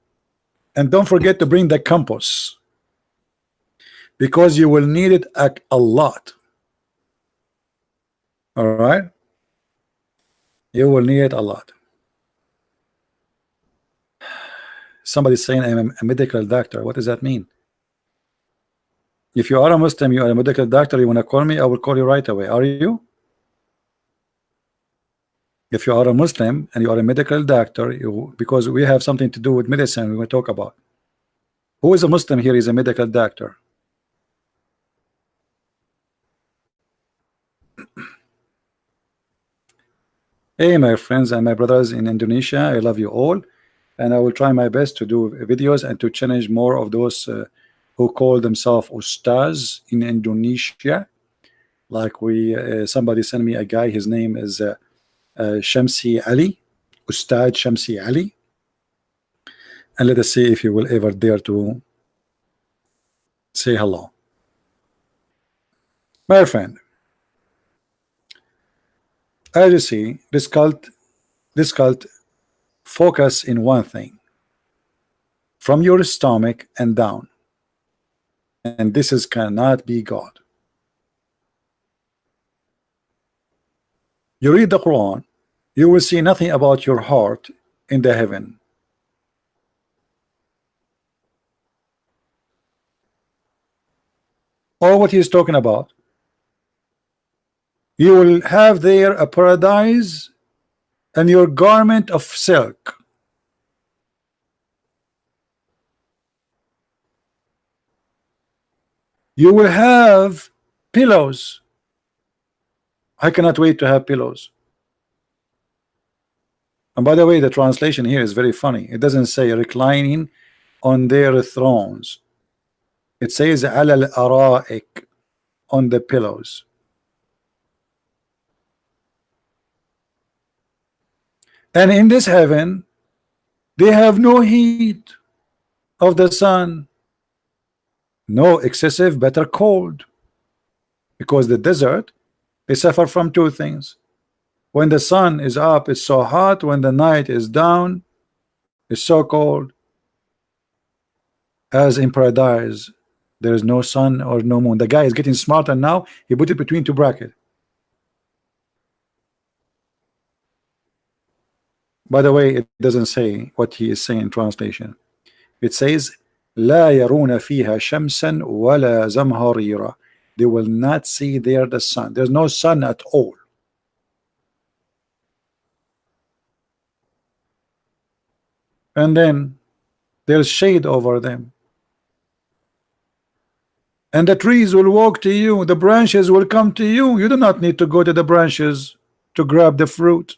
and don't forget to bring the compass, because you will need it a lot. All right, you will need it a lot. Somebody saying I'm a medical doctor. What does that mean? If you are a Muslim, you are a medical doctor, you want to call me, I will call you right away. Are you? If you are a Muslim and you are a medical doctor, because we have something to do with medicine, we will talk about. Who is a Muslim here is a medical doctor? Hey, my friends and my brothers in Indonesia, I love you all, and I will try my best to do videos and to challenge more of those who call themselves Ustaz in Indonesia. Like somebody sent me a guy, his name is Shamsi Ali, Ustad Shamsi Ali, and let us see if you will ever dare to say hello. My friend, as you see, this cult focus in one thing, from your stomach and down, and this is cannot be God. You read the Quran, you will see nothing about your heart in the heaven. Or what he is talking about. You will have there a paradise and your garment of silk. You will have pillows I cannot wait to have pillows. And by the way, the translation here is very funny. It doesn't say reclining on their thrones. It says على الأرائك, on the pillows. And in this heaven, they have no heat of the sun, no excessive bitter cold, because the desert, they suffer from two things. When the sun is up, it's so hot. When the night is down, it's so cold. As in paradise, there is no sun or no moon. The guy is getting smarter now. He put it between two brackets. By the way, it doesn't say what he is saying in translation. It says لا يرون فيها شمسا ولا زمهريرا. They will not see there the sun. There's no sun at all. And then there's shade over them. And the trees will walk to you. The branches will come to you. You do not need to go to the branches to grab the fruit.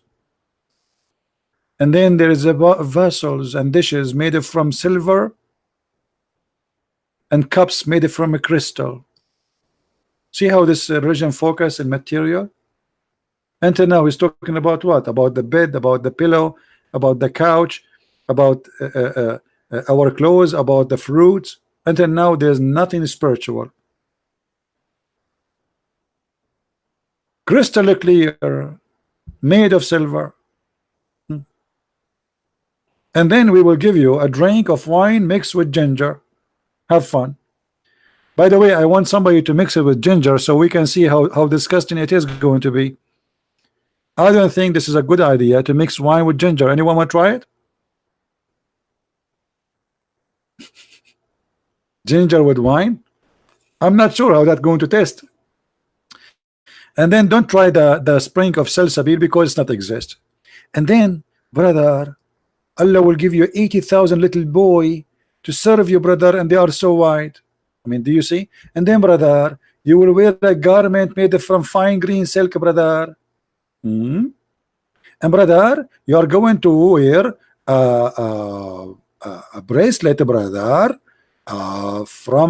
And then there is vessels and dishes made from silver and cups made from a crystal. See how this religion focus in material? Until now he's talking about what? About the bed, about the pillow, about the couch, about our clothes, about the fruits. Until now there's nothing spiritual. Crystal clear, made of silver. And then we will give you a drink of wine mixed with ginger. Have fun. By the way, I want somebody to mix it with ginger so we can see how disgusting it is going to be. I don't think this is a good idea to mix wine with ginger. Anyone want to try it? Ginger with wine? I'm not sure how that's going to taste. And then don't try the spring of salsabil because it's not exist. And then, brother, Allah will give you 80,000 little boy to serve you, brother, and they are so white. I mean, do you see? And then, brother, you will wear a garment made from fine green silk, brother. And brother, you are going to wear a bracelet, brother, from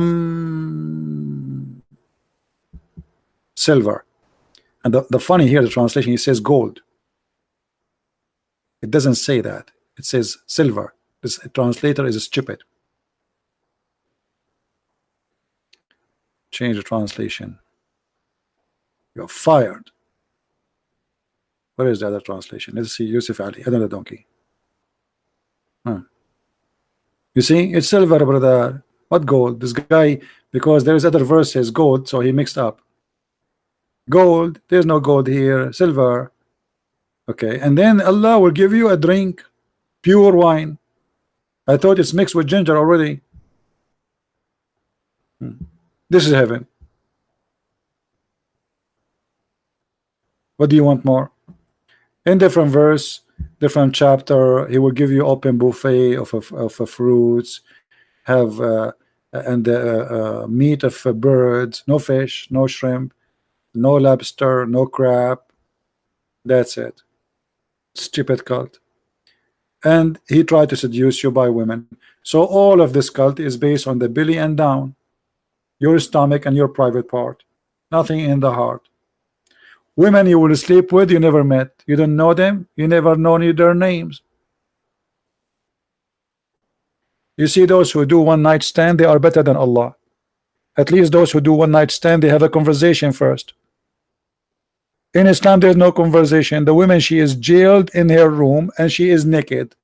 silver. And the funny here, the translation, it says gold. It doesn't say that. It says silver. This translator is stupid. Change the translation. You're fired. Where is the other translation? Let's see. Yusuf Ali, another donkey. You see, it's silver, brother. What gold? This guy, because there's other verses gold, so he mixed up. Gold. There's no gold here. Silver. Okay, and then Allah will give you a drink, pure wine. I thought it's mixed with ginger already. This is heaven. What do you want more? In different verse, different chapter, he will give you open buffet of fruits, have meat of birds, no fish, no shrimp, no lobster, no crab. That's it. Stupid cult. And he tried to seduce you by women. So all of this cult is based on the belly and down, your stomach and your private part, nothing in the heart. Women you will sleep with, you never met, you don't know them, you never know their names. You see, those who do one night stand, they are better than Allah. At least those who do one night stand, they have a conversation first. In Islam, there's no conversation. The woman, she is jailed in her room and she is naked.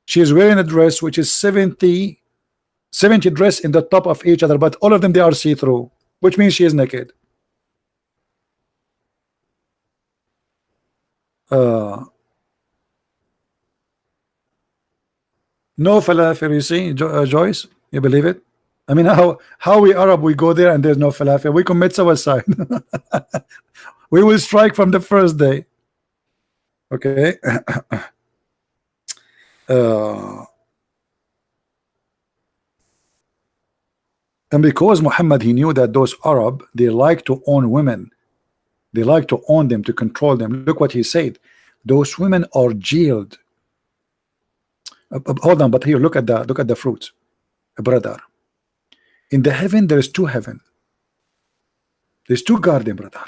She is wearing a dress which is 70 dress in the top of each other, but all of them, they are see-through, which means she is naked. No falafel, you see, Joyce, you believe it? I mean, how we Arab, we go there and there's no falafel, we commit suicide. We will strike from the first day. Okay. And because Muhammad, he knew that those Arab, they like to own women. They like to own them, to control them. Look what he said. Those women are jailed. Hold on, but here look at the fruits, brother. In the heaven there is two heaven. There's two gardens, brother.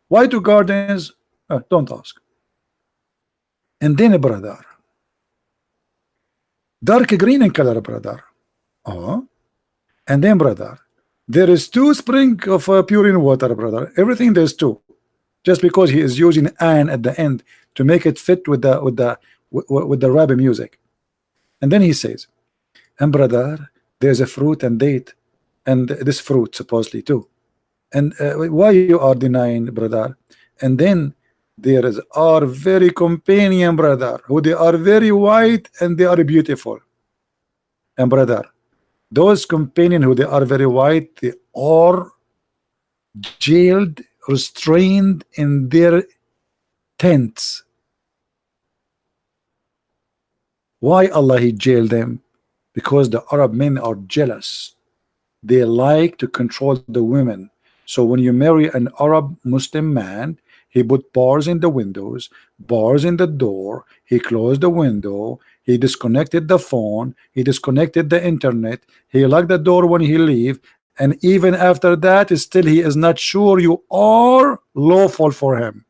Why two gardens? Don't ask. And then, brother, dark green in color, brother. And then, brother, there is two spring of pure water, brother. Everything there's two. Just because he is using an at the end to make it fit with the rap music. And then he says, and brother, there's a fruit and date, and this fruit supposedly too. And why you are denying, brother? And then there are very companion, brother, who they are very white and they are beautiful. And brother, those companion who they are very white, they are jailed, restrained in their tents. Why Allah he jailed them? Because the Arab men are jealous. They like to control the women. So when you marry an Arab Muslim man, he put bars in the windows, bars in the door, he closed the window, he disconnected the phone, he disconnected the internet, he locked the door when he leave, and even after that still he is not sure you are lawful for him.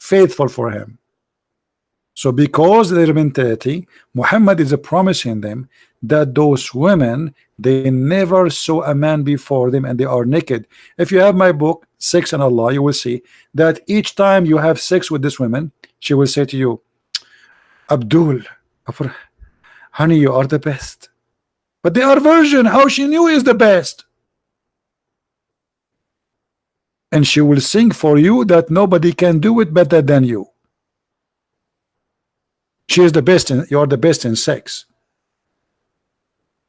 Faithful for him. So because of their mentality, Muhammad is promising them that those women, they never saw a man before them and they are naked. If you have my book, Sex and Allah, you will see that each time you have sex with this woman, she will say to you, Abdul, honey, you are the best. But they are virgin. How she knew is the best? And she will sing for you that nobody can do it better than you. She is the best you are the best in sex.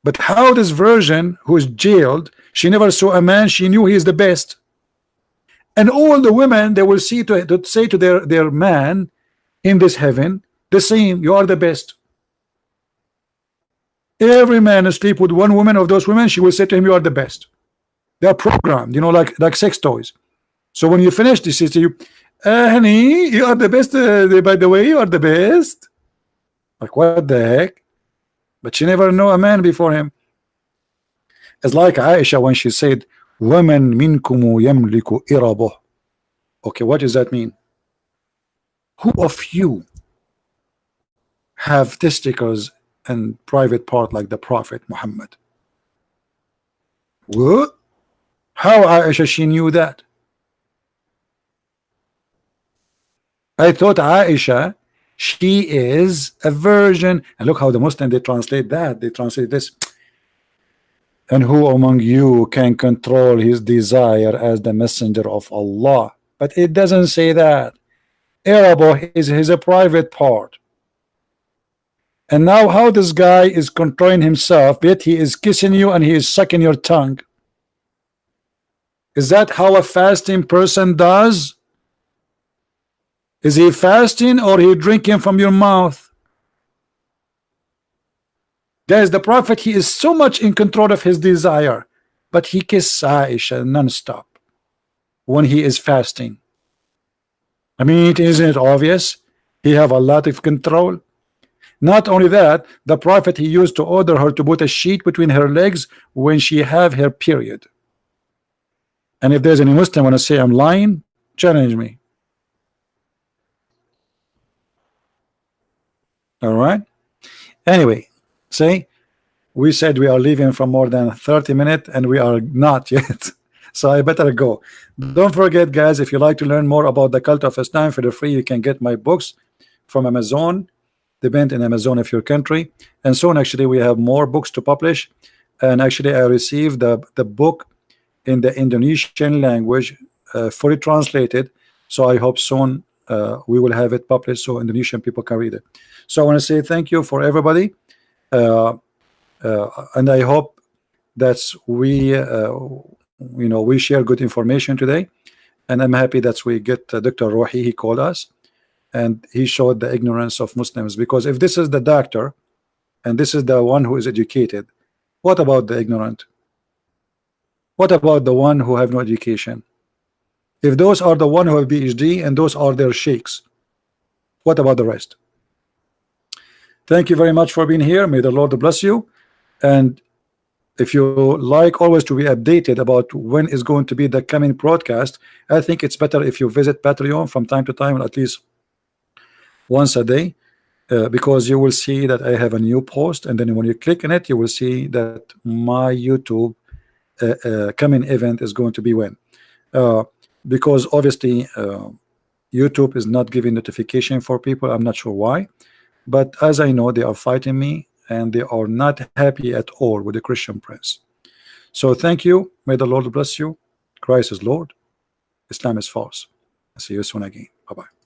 But how this virgin who is jailed, she never saw a man, she knew he is the best. And all the women, they will say to their man in this heaven the same, you are the best. Every man asleep with one woman of those women, she will say to him, you are the best. They are programmed, like sex toys. So when you finish, they say to you, honey, you are the best, by the way, you are the best. Like, what the heck? But she never knew a man before him. It's like Aisha when she said, "Woman minkumu yamliku irabo." Okay, what does that mean? Who of you have testicles and private part like the Prophet Muhammad? What? How Aisha she knew that? I thought Aisha, she is a virgin. And look how the Muslim they translate that. They translate this. And who among you can control his desire as the messenger of Allah? But it doesn't say that. Arabo is a private part. And now how this guy is controlling himself, yet he is kissing you and he is sucking your tongue. Is that how a fasting person does? Is he fasting or he drinking from your mouth? Guys, the Prophet, he is so much in control of his desire, but he kisses Aisha non-stop when he is fasting. I mean, isn't it obvious? He have a lot of control. Not only that, the Prophet, he used to order her to put a sheet between her legs when she have her period. And if there's any Muslim want to say I'm lying, challenge me. All right. Anyway, see, we said we are leaving for more than 30 minutes and we are not yet. So I better go. Don't forget, guys, if you like to learn more about the cult of Islam for the free, you can get my books from Amazon. Depend in Amazon of your country. And soon actually we have more books to publish. And actually I received the book in the Indonesian language, fully translated. So I hope soon we will have it published so Indonesian people can read it. So I want to say thank you for everybody, and I hope that we share good information today, and I'm happy that we get Dr. Rohi. He called us and he showed the ignorance of Muslims, because if this is the doctor and this is the one who is educated, what about the ignorant? What about the one who have no education? If those are the one who have PhD and those are their sheikhs, what about the rest? Thank you very much for being here. May the Lord bless you. And if you like always to be updated about when is going to be the coming broadcast, I think it's better if you visit Patreon from time to time, at least once a day, because you will see that I have a new post, and then when you click on it, you will see that my YouTube coming event is going to be when. Because obviously YouTube is not giving notification for people. I'm not sure why, but as I know, they are fighting me and they are not happy at all with the Christian Prince. So thank you. May the Lord bless you. Christ is Lord. Islam is false. I'll see you soon again. Bye-bye.